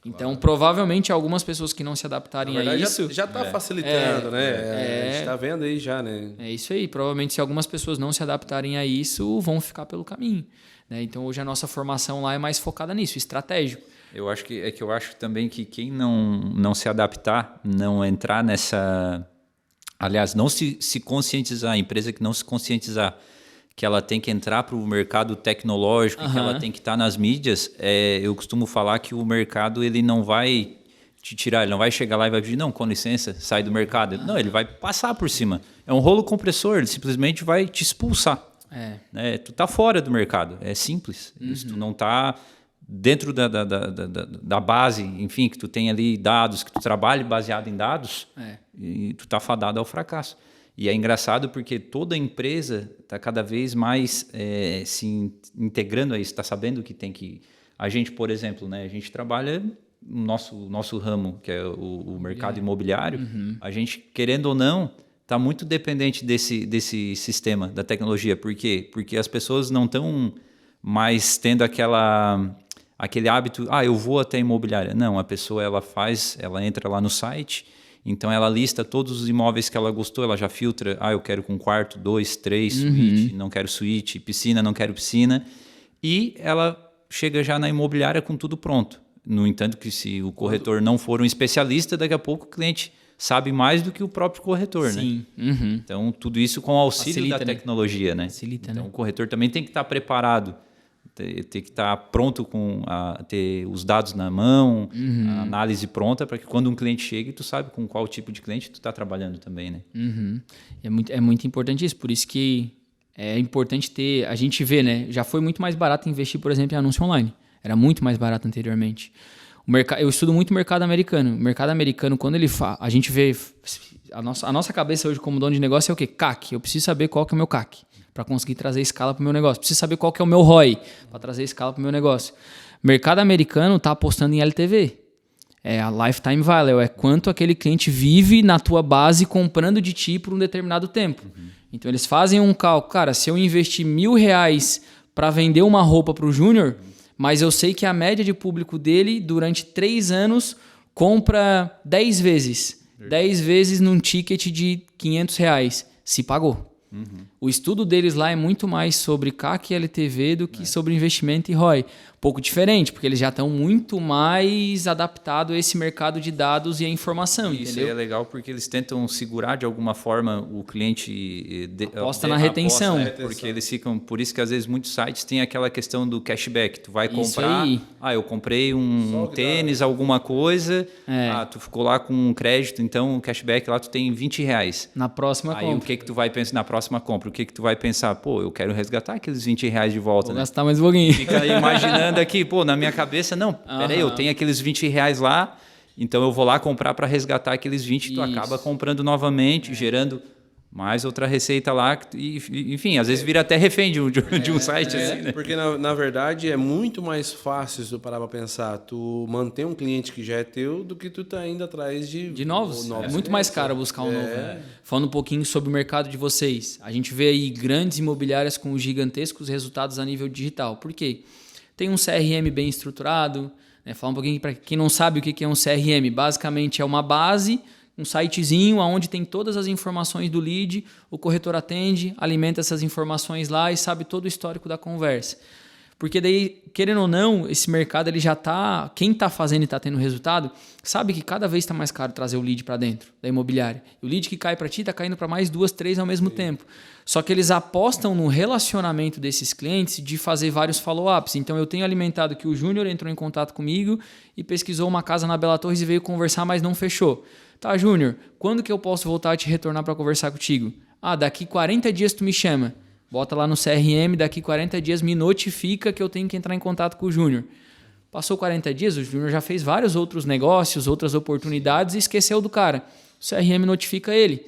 Então, provavelmente, algumas pessoas que não se adaptarem a isso... Já está facilitando, né? A gente está vendo aí já, né? É isso aí. Provavelmente, se algumas pessoas não se adaptarem a isso, vão ficar pelo caminho. Né? Então, hoje a nossa formação lá é mais focada nisso, estratégico. Eu acho também que quem não se adaptar, não entrar nessa... Aliás, não se conscientizar, a empresa que não se conscientizar que ela tem que entrar para o mercado tecnológico, que ela tem que estar nas mídias, eu costumo falar que o mercado ele não vai te tirar, ele não vai chegar lá e vai pedir, não, com licença, sai do mercado. Não, ele vai passar por cima. É um rolo compressor, ele simplesmente vai te expulsar. Né? Tu tá fora do mercado, é simples. Se tu não tá dentro da base, enfim, que tu tem ali dados, que tu trabalhe baseado em dados, e tu tá fadado ao fracasso. E é engraçado porque toda empresa está cada vez mais se integrando a isso, está sabendo que tem que... A gente, por exemplo, né, a gente trabalha no nosso ramo, que é o mercado imobiliário, a gente, querendo ou não, está muito dependente desse sistema, da tecnologia. Por quê? Porque as pessoas não estão mais tendo aquele hábito, eu vou até a imobiliária. Não, a pessoa ela entra lá no site... Então, ela lista todos os imóveis que ela gostou, ela já filtra, eu quero com quarto, 2, 3, suíte, não quero suíte, piscina, não quero piscina. E ela chega já na imobiliária com tudo pronto. No entanto, que se o corretor não for um especialista, daqui a pouco o cliente sabe mais do que o próprio corretor. Sim. Né? Então, tudo isso com o auxílio da tecnologia. Né? Facilita, então, né? O corretor também tem que estar preparado. Ter que estar pronto ter os dados na mão, a análise pronta, para que quando um cliente chegue, tu sabe com qual tipo de cliente tu está trabalhando também, né? É muito importante isso, por isso que é importante ter... A gente vê, né? Já foi muito mais barato investir, por exemplo, em anúncio online. Era muito mais barato anteriormente. Eu estudo muito o mercado americano. O mercado americano, quando ele faz... A gente vê... A nossa cabeça hoje como dono de negócio é o quê? CAC. Eu preciso saber qual que é o meu CAC para conseguir trazer escala para o meu negócio. Preciso saber qual que é o meu ROI para trazer escala para o meu negócio. O mercado americano está apostando em LTV. É a Lifetime Value. É quanto aquele cliente vive na tua base comprando de ti por um determinado tempo. Então, eles fazem um cálculo. Cara, se eu investir R$1.000 para vender uma roupa para o Júnior, mas eu sei que a média de público dele, durante 3 anos, compra 10 vezes. 10 vezes num ticket de R$500. Se pagou. O estudo deles lá é muito mais sobre CAC e LTV do que sobre investimento e ROI. Um pouco diferente, porque eles já estão muito mais adaptados a esse mercado de dados e a informação. Isso entendeu? aí é legal porque eles tentam segurar de alguma forma o cliente. Aposta na retenção. Porque eles ficam. Por isso que às vezes muitos sites têm aquela questão do cashback. Tu vai comprar. Aí. Eu comprei um tênis, alguma coisa. Tu ficou lá com um crédito, então o cashback lá tu tem R$20. Na próxima aí compra. O que tu vai pensar na próxima compra? O que tu vai pensar? Pô, eu quero resgatar aqueles R$20 de volta. Vou gastar mais um pouquinho. Fica imaginando aqui, pô, na minha cabeça, não, peraí, eu tenho aqueles R$20 lá, então eu vou lá comprar para resgatar aqueles 20, tu acaba comprando novamente, gerando mais outra receita lá, e, enfim, às vezes vira até refém de um site assim, né? Porque, na verdade, é muito mais fácil, se tu parar para pensar, tu manter um cliente que já é teu do que tu tá indo atrás de novos. É muito mais caro buscar um novo. Né? Falando um pouquinho sobre o mercado de vocês, a gente vê aí grandes imobiliárias com gigantescos resultados a nível digital. Por quê? Tem um CRM bem estruturado. Né? Falar um pouquinho para quem não sabe o que é um CRM. Basicamente é uma base, um sitezinho onde tem todas as informações do lead, o corretor atende, alimenta essas informações lá e sabe todo o histórico da conversa. Porque daí, querendo ou não, esse mercado ele já tá, quem está fazendo e está tendo resultado, sabe que cada vez está mais caro trazer o lead para dentro da imobiliária. E o lead que cai para ti está caindo para mais 2, 3 ao mesmo tempo. Só que eles apostam no relacionamento desses clientes de fazer vários follow-ups. Então eu tenho alimentado que o Júnior entrou em contato comigo e pesquisou uma casa na Bela Torres e veio conversar, mas não fechou. Tá, Júnior, quando que eu posso voltar a te retornar para conversar contigo? Daqui 40 dias tu me chama. Bota lá no CRM, daqui 40 dias me notifica que eu tenho que entrar em contato com o Júnior. Passou 40 dias, o Júnior já fez vários outros negócios, outras oportunidades e esqueceu do cara. O CRM notifica ele.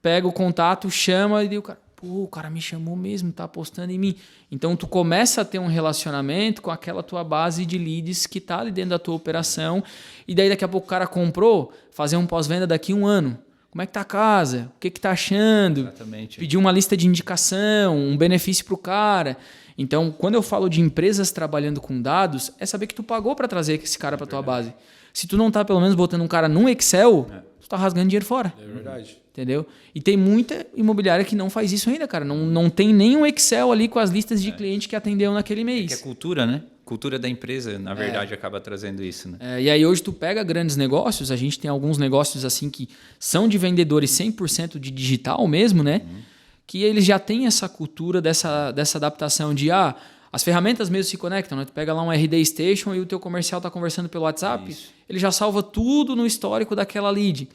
Pega o contato, chama e o cara... Pô, o cara me chamou mesmo, tá apostando em mim. Então, tu começa a ter um relacionamento com aquela tua base de leads que tá ali dentro da tua operação. E daí, daqui a pouco, o cara comprou, fazer um pós-venda daqui a 1 ano. Como é que tá a casa? O que tá achando? Exatamente. Pedir uma lista de indicação, um benefício pro cara. Então, quando eu falo de empresas trabalhando com dados, é saber que tu pagou para trazer esse cara para tua base. Se tu não tá, pelo menos, botando um cara num Excel, tu tá rasgando dinheiro fora. É verdade. Entendeu? E tem muita imobiliária que não faz isso ainda, cara. Não tem nem um Excel ali com as listas de cliente que atendeu naquele mês. É cultura, né? Cultura da empresa, na verdade, acaba trazendo isso, né? E aí hoje tu pega grandes negócios, a gente tem alguns negócios assim que são de vendedores 100% de digital mesmo, né? Que eles já têm essa cultura dessa adaptação de as ferramentas mesmo se conectam, né? Tu pega lá um RD Station e o teu comercial tá conversando pelo WhatsApp, ele já salva tudo no histórico daquela lead.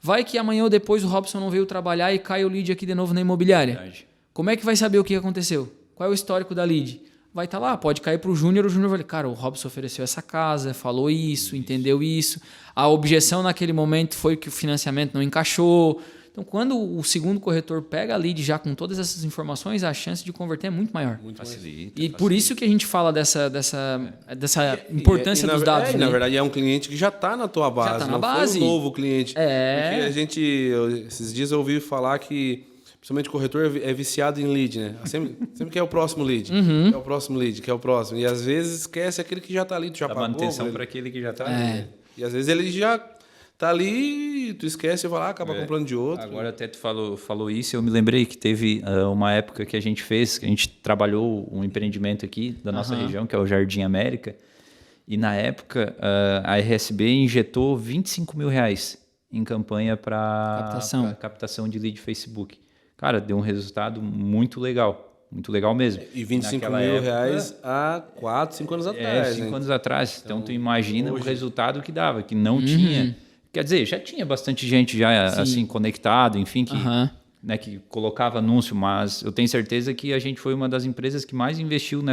Vai que amanhã ou depois o Robson não veio trabalhar e cai o lead aqui de novo na imobiliária. Verdade. Como é que vai saber o que aconteceu? Qual é o histórico da lead? Vai estar lá, pode cair para o Júnior vai dizer, cara, o Robson ofereceu essa casa, falou isso, entendeu isso. A objeção naquele momento foi que o financiamento não encaixou. Então, quando o segundo corretor pega a lead já com todas essas informações, a chance de converter é muito maior. Facilita. E por isso que a gente fala dessa importância dos dados. Na verdade, é um cliente que já está na tua base, já tá na não base. Foi um novo cliente. Porque esses dias eu ouvi falar que principalmente o corretor é viciado em lead, né? Sempre quer o próximo lead. Quer o próximo lead, quer o próximo. E às vezes esquece aquele que já está ali, tu já dá pagou. manutenção para aquele que já está ali. E às vezes ele já tá ali, tu esquece e vai lá, acaba comprando de outro. Agora até tu falou isso, eu me lembrei que teve uma época que a gente trabalhou um empreendimento aqui da nossa região, que é o Jardim América. E na época a RSB injetou R$25 mil em campanha para captação de lead Facebook. Cara, deu um resultado muito legal mesmo. E R$25 mil há 4, 5 anos atrás. 5 anos atrás. Então tu imagina hoje o resultado que dava, que não tinha. Quer dizer, já tinha bastante gente já assim conectado, enfim, que colocava anúncio, mas eu tenho certeza que a gente foi uma das empresas que mais investiu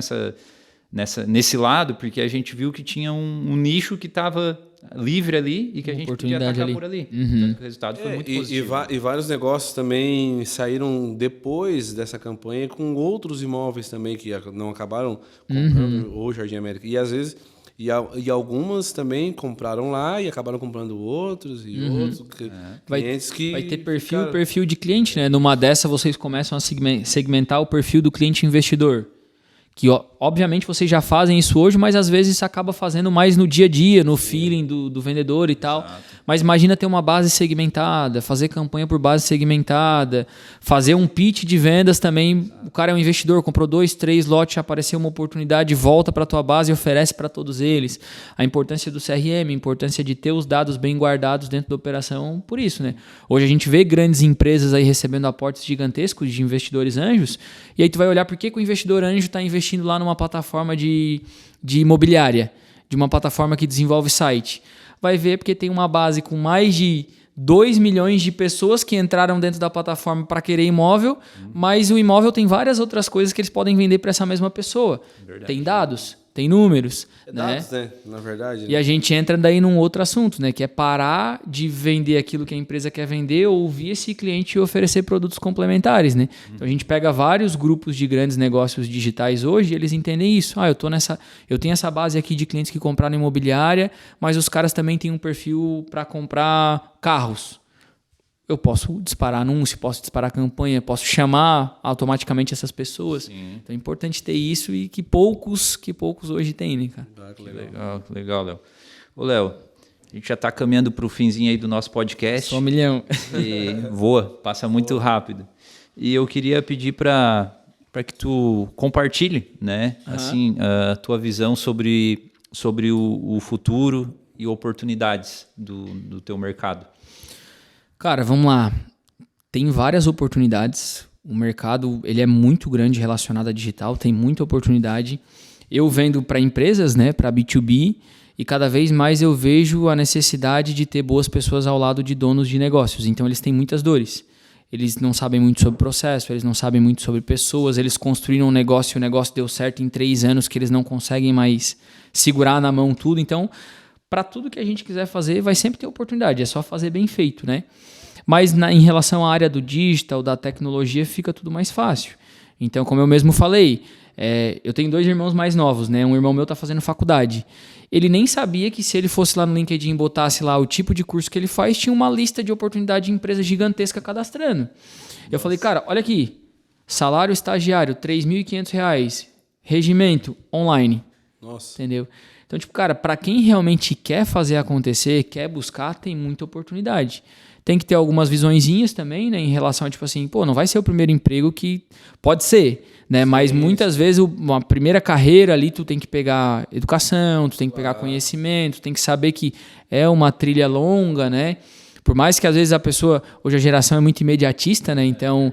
nesse lado, porque a gente viu que tinha um nicho que estava livre ali e que a gente podia atacar por ali. Então, o resultado foi muito positivo. E vários negócios também saíram depois dessa campanha com outros imóveis também que não acabaram comprando o Jardim América. E às vezes e algumas também compraram lá e acabaram comprando outros e outros clientes que vai ter perfil de cliente, né? Numa dessa vocês começam a segmentar o perfil do cliente investidor, Que, obviamente, vocês já fazem isso hoje, mas às vezes acaba fazendo mais no dia a dia, no feeling do vendedor e tal. Exato. Mas imagina ter uma base segmentada, fazer campanha por base segmentada, fazer um pitch de vendas também. O cara é um investidor, comprou 2, 3 lotes, apareceu uma oportunidade, volta para a tua base e oferece para todos eles. A importância do CRM, a importância de ter os dados bem guardados dentro da operação, por isso, né? Hoje a gente vê grandes empresas aí recebendo aportes gigantescos de investidores anjos, e aí tu vai olhar por que o investidor anjo está investindo lá numa plataforma de imobiliária, de uma plataforma que desenvolve site. Vai ver porque tem uma base com mais de 2 milhões de pessoas que entraram dentro da plataforma para querer imóvel, mas o imóvel tem várias outras coisas que eles podem vender para essa mesma pessoa. Verdade. Tem dados, tem números. Dados, né? Na verdade. E a gente entra daí num outro assunto, né? Que é parar de vender aquilo que a empresa quer vender, ouvir esse cliente e oferecer produtos complementares, né? Então a gente pega vários grupos de grandes negócios digitais hoje e eles entendem isso. Eu tenho essa base aqui de clientes que compraram imobiliária, mas os caras também têm um perfil para comprar carros. Eu posso disparar anúncio, posso disparar campanha, posso chamar automaticamente essas pessoas. Sim. Então é importante ter isso e que poucos hoje têm, né, cara? Legal, Léo. Ô, Léo, a gente já está caminhando para o finzinho aí do nosso podcast. Só 1 milhão. E voa, passa muito rápido. E eu queria pedir para que tu compartilhe, né, assim, a tua visão sobre o futuro e oportunidades do teu mercado. Cara, vamos lá. Tem várias oportunidades. O mercado ele é muito grande relacionado a digital, tem muita oportunidade. Eu vendo para empresas, né, para B2B, e cada vez mais eu vejo a necessidade de ter boas pessoas ao lado de donos de negócios. Então eles têm muitas dores. Eles não sabem muito sobre processo, eles não sabem muito sobre pessoas, eles construíram um negócio e o negócio deu certo em 3 anos que eles não conseguem mais segurar na mão tudo. Então, para tudo que a gente quiser fazer, vai sempre ter oportunidade, é só fazer bem feito, né? Mas em relação à área do digital, da tecnologia, fica tudo mais fácil. Então, como eu mesmo falei, eu tenho 2 irmãos mais novos, né? Um irmão meu está fazendo faculdade. Ele nem sabia que se ele fosse lá no LinkedIn e botasse lá o tipo de curso que ele faz, tinha uma lista de oportunidade de empresa gigantesca cadastrando. Nossa. Eu falei, cara, olha aqui, salário estagiário, R$ 3.500, regimento online. Nossa. Entendeu? Então, tipo, cara, para quem realmente quer fazer acontecer, quer buscar, tem muita oportunidade. Tem que ter algumas visõezinhas também, né, em relação a, tipo assim, não vai ser o primeiro emprego que pode ser, né, mas muitas vezes uma primeira carreira ali tu tem que pegar educação, tu tem que pegar conhecimento, tem que saber que é uma trilha longa, né, por mais que às vezes a pessoa, hoje a geração é muito imediatista, né, então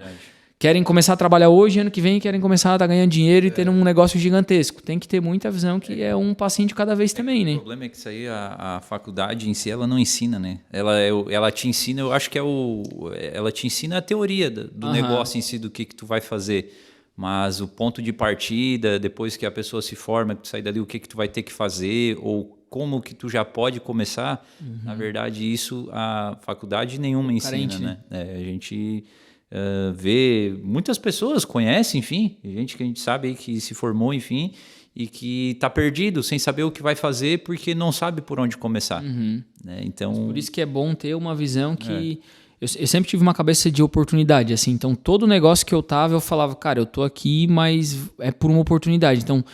querem começar a trabalhar hoje, ano que vem querem começar a estar ganhando dinheiro e ter um negócio gigantesco. Tem que ter muita visão que é um passinho de cada vez também, né? O problema é que isso aí, a faculdade em si, ela não ensina, né? Ela te ensina, eu acho que ela te ensina a teoria do negócio em si, do que tu vai fazer. Mas o ponto de partida, depois que a pessoa se forma, que tu sai dali, o que tu vai ter que fazer, ou como que tu já pode começar, na verdade, isso a faculdade nenhuma ensina, carente, né? A gente... ver muitas pessoas conhecem, enfim, gente que a gente sabe aí que se formou, enfim, e que está perdido, sem saber o que vai fazer porque não sabe por onde começar. Né? Então, por isso que é bom ter uma visão que... Eu sempre tive uma cabeça de oportunidade, assim, então todo negócio que eu tava, eu falava, cara, eu tô aqui, mas é por uma oportunidade. Então,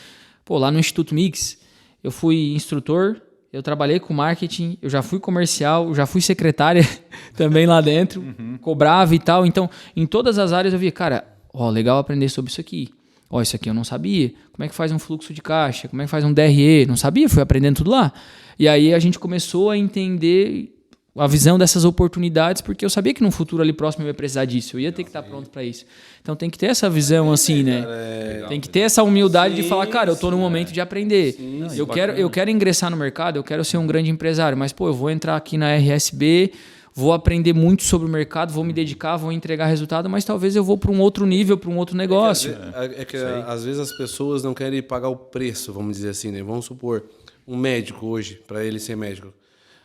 lá no Instituto Mix, eu fui instrutor, eu trabalhei com marketing, eu já fui comercial, já fui secretária também lá dentro, cobrava e tal. Então, em todas as áreas eu via, cara, legal aprender sobre isso aqui. Isso aqui eu não sabia. Como é que faz um fluxo de caixa? Como é que faz um DRE? Não sabia, fui aprendendo tudo lá. E aí a gente começou a entender a visão dessas oportunidades, porque eu sabia que no futuro ali próximo eu ia precisar disso, eu ia ter que estar pronto para isso. Então tem que ter essa visão assim, né? Tem que ter essa humildade de falar, cara, eu estou no momento de aprender. Eu quero ingressar no mercado, eu quero ser um grande empresário, mas eu vou entrar aqui na RSB, vou aprender muito sobre o mercado, vou me dedicar, vou entregar resultado, mas talvez eu vou para um outro nível, para um outro negócio. Às vezes as pessoas não querem pagar o preço, vamos dizer assim, né? Vamos supor, um médico hoje, para ele ser médico.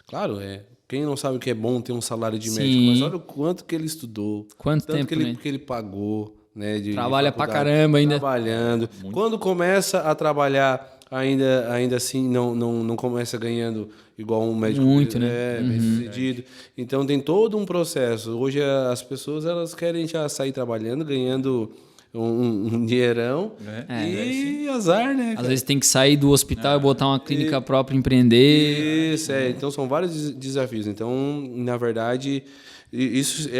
Claro, quem não sabe o que é bom ter um salário de médico, mas olha o quanto que ele estudou, quanto tempo que ele pagou, né? Trabalha pra caramba ainda. Trabalhando. Quando começa a trabalhar, ainda assim não começa ganhando igual um médico muito, né? Bem sucedido. Então tem todo um processo. Hoje as pessoas elas querem já sair trabalhando, ganhando um dinheirão e azar, né? Às vezes tem que sair do hospital e botar uma clínica própria, empreender. Isso, então são vários desafios. Então, na verdade, isso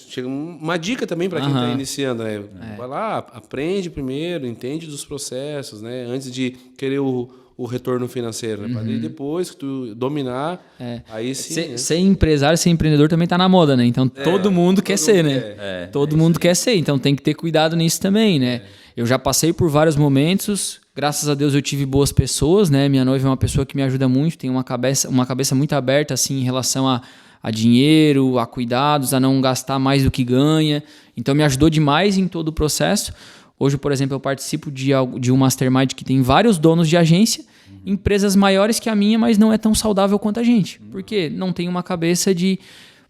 chega uma dica também para quem está iniciando, né? Vai lá, aprende primeiro, entende dos processos, né? Antes de querer o retorno financeiro, né? E depois que tu dominar, aí sim. Ser empresário, ser empreendedor também está na moda, né? Então todo mundo quer ser, né? Todo mundo quer ser, então tem que ter cuidado nisso também, né? Eu já passei por vários momentos, graças a Deus eu tive boas pessoas, né? Minha noiva é uma pessoa que me ajuda muito, tem uma cabeça muito aberta assim em relação a dinheiro, a cuidados, a não gastar mais do que ganha. Então me ajudou demais em todo o processo. Hoje, por exemplo, eu participo de um mastermind que tem vários donos de agência, empresas maiores que a minha, mas não é tão saudável quanto a gente. Porque não tem uma cabeça de,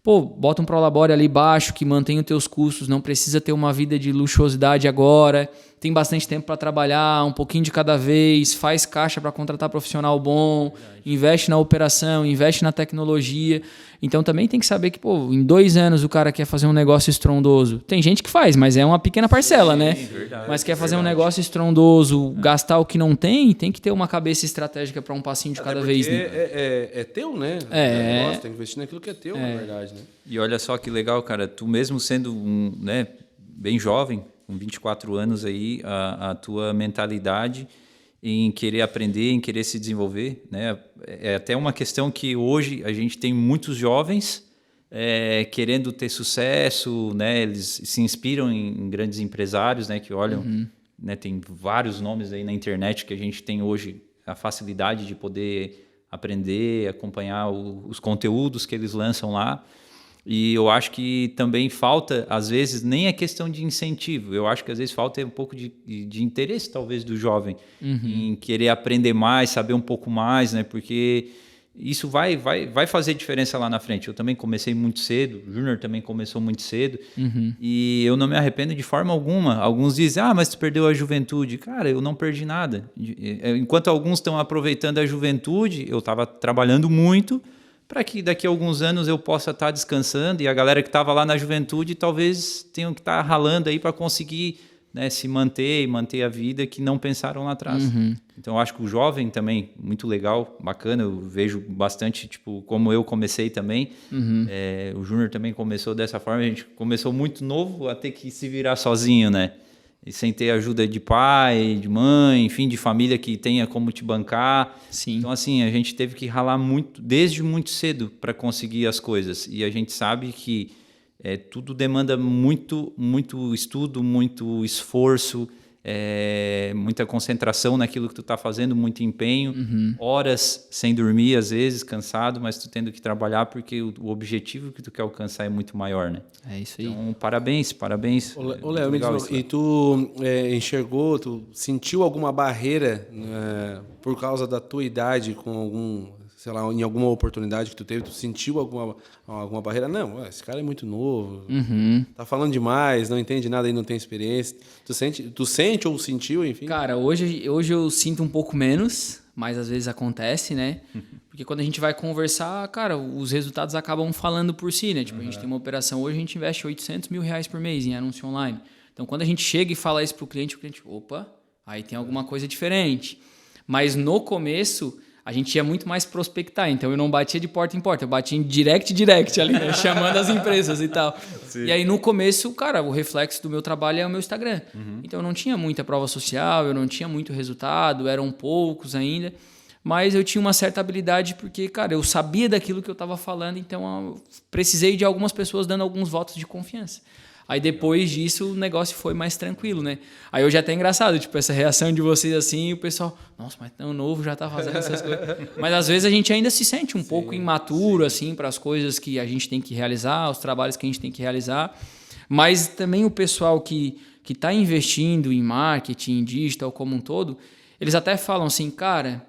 bota um Prolabore ali baixo que mantém os teus custos, não precisa ter uma vida de luxuosidade agora, tem bastante tempo para trabalhar, um pouquinho de cada vez, faz caixa para contratar profissional bom, investe na operação, investe na tecnologia. Então também tem que saber que, em 2 anos o cara quer fazer um negócio estrondoso. Tem gente que faz, mas é uma pequena parcela, né? Verdade, mas quer fazer um negócio estrondoso, gastar o que não tem que ter uma cabeça estratégica para um passinho de cada vez. Né? É teu, né? Negócio, tem que investir naquilo que é teu, na verdade. Né? E olha só que legal, cara. Tu mesmo sendo bem jovem, com 24 anos aí, a tua mentalidade em querer aprender, em querer se desenvolver, né? É até uma questão que hoje a gente tem muitos jovens querendo ter sucesso, né? Eles se inspiram em grandes empresários, né? Que olham, né? Tem vários nomes aí na internet que a gente tem hoje a facilidade de poder aprender, acompanhar os conteúdos que eles lançam lá. E eu acho que também falta, às vezes, nem é questão de incentivo. Eu acho que às vezes falta um pouco de interesse, talvez, do jovem em querer aprender mais, saber um pouco mais, né? Porque isso vai fazer diferença lá na frente. Eu também comecei muito cedo, o Júnior também começou muito cedo, e eu não me arrependo de forma alguma. Alguns dizem, mas tu perdeu a juventude. Cara, eu não perdi nada. Enquanto alguns estão aproveitando a juventude, eu estava trabalhando muito, para que daqui a alguns anos eu possa estar descansando e a galera que estava lá na juventude talvez tenham que estar ralando aí para conseguir, né, se manter e manter a vida que não pensaram lá atrás. Então eu acho que o jovem também, muito legal, bacana, eu vejo bastante, como eu comecei também, o Júnior também começou dessa forma, a gente começou muito novo a ter que se virar sozinho, né? E sem ter ajuda de pai, de mãe, enfim, de família que tenha como te bancar. Sim. Então, assim, a gente teve que ralar muito, desde muito cedo, para conseguir as coisas. E a gente sabe que tudo demanda muito, muito estudo, muito esforço, muita concentração naquilo que tu está fazendo, muito empenho, horas sem dormir, às vezes, cansado, mas tu tendo que trabalhar porque o objetivo que tu quer alcançar é muito maior, né? É isso aí. Então, parabéns. Ô, Léo, e tu enxergou, tu sentiu alguma barreira por causa da tua idade com algum, sei lá, em alguma oportunidade que tu teve, tu sentiu alguma barreira? Não, esse cara é muito novo, tá falando demais, não entende nada e não tem experiência. Tu sente ou sentiu, enfim? Cara, hoje eu sinto um pouco menos, mas às vezes acontece, né? Porque quando a gente vai conversar, cara, os resultados acabam falando por si, né? Tipo, a gente tem uma operação hoje, a gente investe R$800 mil por mês em anúncio online. Então, quando a gente chega e fala isso pro cliente, o cliente, opa, aí tem alguma coisa diferente. Mas no começo, a gente ia muito mais prospectar, então eu não batia de porta em porta, eu batia em direct ali, né? Chamando as empresas e tal. Sim. E aí no começo, cara, o reflexo do meu trabalho é o meu Instagram. Então eu não tinha muita prova social, eu não tinha muito resultado, eram poucos ainda, mas eu tinha uma certa habilidade porque, cara, eu sabia daquilo que eu estava falando, então eu precisei de algumas pessoas dando alguns votos de confiança. Aí depois disso o negócio foi mais tranquilo, né? Aí hoje é até engraçado, tipo, essa reação de vocês assim, e o pessoal, nossa, mas tão novo já tá fazendo essas coisas. Mas às vezes a gente ainda se sente um pouco imaturo, assim, para as coisas que a gente tem que realizar, os trabalhos que a gente tem que realizar. Mas também o pessoal que está investindo em marketing, em digital como um todo, eles até falam assim, cara,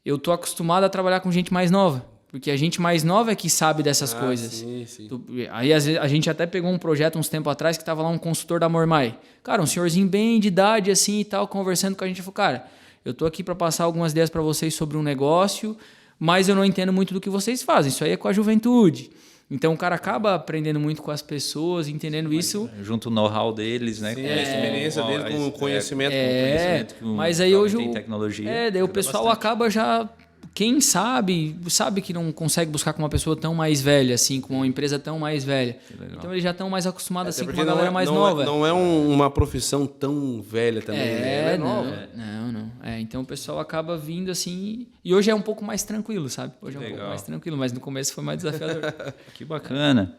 eu tô acostumado a trabalhar com gente mais nova. Porque a gente mais nova é que sabe dessas coisas. Sim. Aí a gente até pegou um projeto uns tempos atrás que estava lá um consultor da Mormai. Cara, um senhorzinho bem de idade assim e tal, conversando com a gente. Falou, cara, eu tô aqui para passar algumas ideias para vocês sobre um negócio, mas eu não entendo muito do que vocês fazem. Isso aí é com a juventude. Então o cara acaba aprendendo muito com as pessoas, entendendo isso. Junto o know-how deles, né? Sim, a experiência deles com o conhimento. Mas aí hoje tem tecnologia. Daí o pessoal acaba já... Quem sabe que não consegue buscar com uma pessoa tão mais velha, assim, com uma empresa tão mais velha. Então eles já estão mais acostumados assim com uma galera mais nova. Não é uma profissão tão velha também. Ela é nova. Não. Então o pessoal acaba vindo assim. E hoje é um pouco mais tranquilo, sabe? Hoje é um pouco mais tranquilo, mas no começo foi mais desafiador. Que bacana.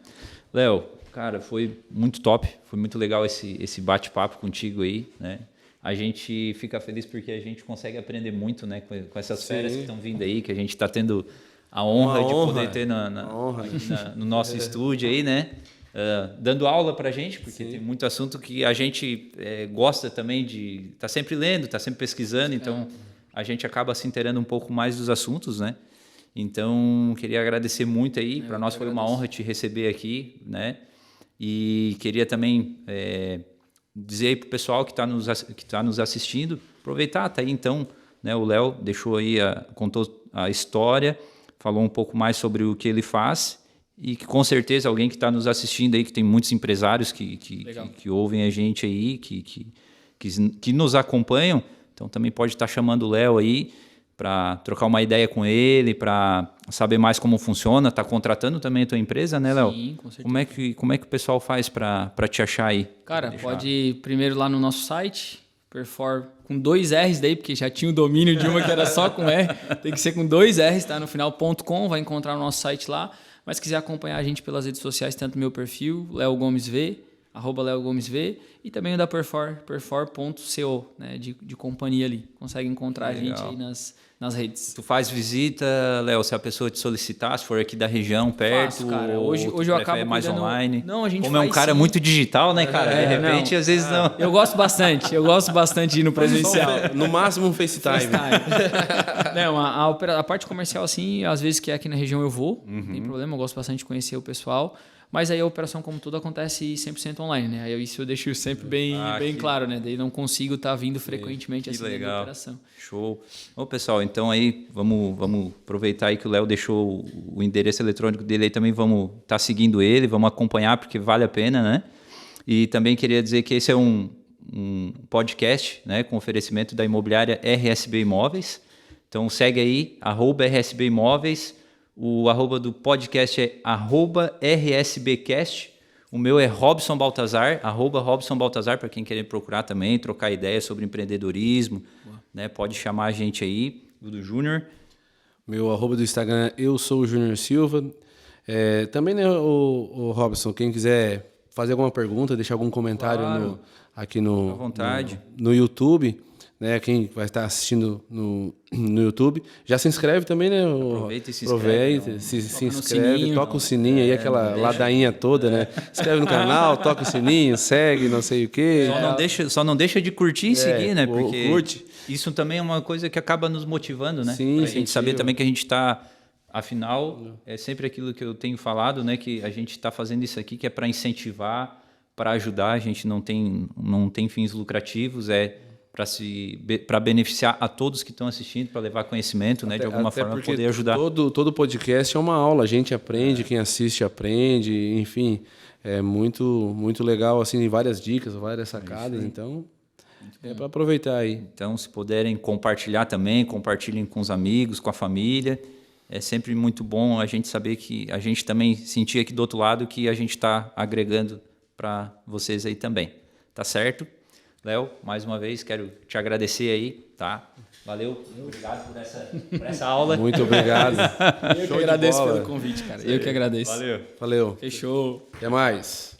Léo, cara, foi muito top. Foi muito legal esse bate-papo contigo aí, né? A gente fica feliz porque a gente consegue aprender muito, né, com essas férias que estão vindo aí, que a gente está tendo a honra de poder ter no nosso estúdio aí, né? Dando aula para a gente, porque tem muito assunto que a gente gosta também de... Está sempre lendo, está sempre pesquisando, então a gente acaba se inteirando um pouco mais dos assuntos, né? Então, queria agradecer muito aí. Para nós foi uma honra te receber aqui, né? E queria também... dizer aí pro pessoal que tá nos assistindo, aproveitar, tá aí então, né, o Léo deixou aí, contou a história, falou um pouco mais sobre o que ele faz e que com certeza alguém que está nos assistindo aí, que tem muitos empresários que ouvem a gente aí, que nos acompanham, então também pode estar chamando o Léo aí para trocar uma ideia com ele, para saber mais como funciona. Está contratando também a tua empresa, né, Léo? Sim, com certeza. Como é que o pessoal faz para te achar aí? Cara, pode ir primeiro lá no nosso site, Perfor, com 2 R's daí, porque já tinha o domínio de uma que era só com R. Tem que ser com 2 R's, tá? No final, .com, vai encontrar o nosso site lá. Mas se quiser acompanhar a gente pelas redes sociais, tanto meu perfil, Léo Gomes V, @LeoGomesV, e também o da Perfor, perfor.co, né, de companhia ali. Consegue encontrar a gente aí nas redes. Tu faz visita, Léo, se a pessoa te solicitar, se for aqui da região, perto, faço, cara. Hoje eu acabo mais cuidando... online? Não, a gente Como é um cara muito digital, né, cara? De repente, às vezes não. Eu gosto bastante de ir no presencial. No máximo um FaceTime. Não, a parte comercial, assim, às vezes que é aqui na região eu vou, não tem problema, eu gosto bastante de conhecer o pessoal. Mas aí a operação, como tudo, acontece 100% online, né? Aí isso eu deixo sempre bem claro, né? Daí não consigo estar vindo frequentemente assim dentro da operação. Show. Ô, pessoal, então aí vamos aproveitar aí que o Léo deixou o endereço eletrônico dele aí, também vamos estar seguindo ele, vamos acompanhar porque vale a pena, né? E também queria dizer que esse é um podcast, né, com oferecimento da imobiliária RSB Imóveis. Então segue aí, @RSB Imóveis. O @ do podcast é @RSBcast. O meu é Robson Baltazar, @Robson Baltazar, para quem querer procurar também, trocar ideias sobre empreendedorismo, né? Pode chamar a gente aí, o do Júnior. Meu @ do Instagram é Eu Sou o Júnior Silva. Também, né, o Robson, quem quiser fazer alguma pergunta, deixar algum comentário aqui no YouTube, né? Quem vai estar assistindo no YouTube, já se inscreve também, né? Aproveita e se inscreve. Se inscreve, toca o sininho aí, aquela ladainha toda, né? Se inscreve no canal, toca o sininho, segue, não sei o quê. Só não deixa de curtir e seguir, né? Porque curte. Isso também é uma coisa que acaba nos motivando, né? Sim, pra gente saber também que a gente está... Afinal, é sempre aquilo que eu tenho falado, né? Que a gente está fazendo isso aqui que é para incentivar, para ajudar. A gente não tem fins lucrativos, para beneficiar a todos que estão assistindo, para levar conhecimento, né, de alguma forma poder ajudar. Todo podcast é uma aula, a gente aprende, quem assiste aprende, enfim, é muito legal, assim, várias dicas, várias sacadas, então é para aproveitar aí. Então, se puderem compartilhar também, compartilhem com os amigos, com a família, é sempre muito bom a gente saber que a gente também sentir aqui do outro lado que a gente está agregando para vocês aí também, tá certo? Léo, mais uma vez, quero te agradecer aí, tá? Valeu, obrigado por essa aula. Muito obrigado. Eu que agradeço pelo convite, cara. Eu que agradeço. Valeu. Fechou. Até mais.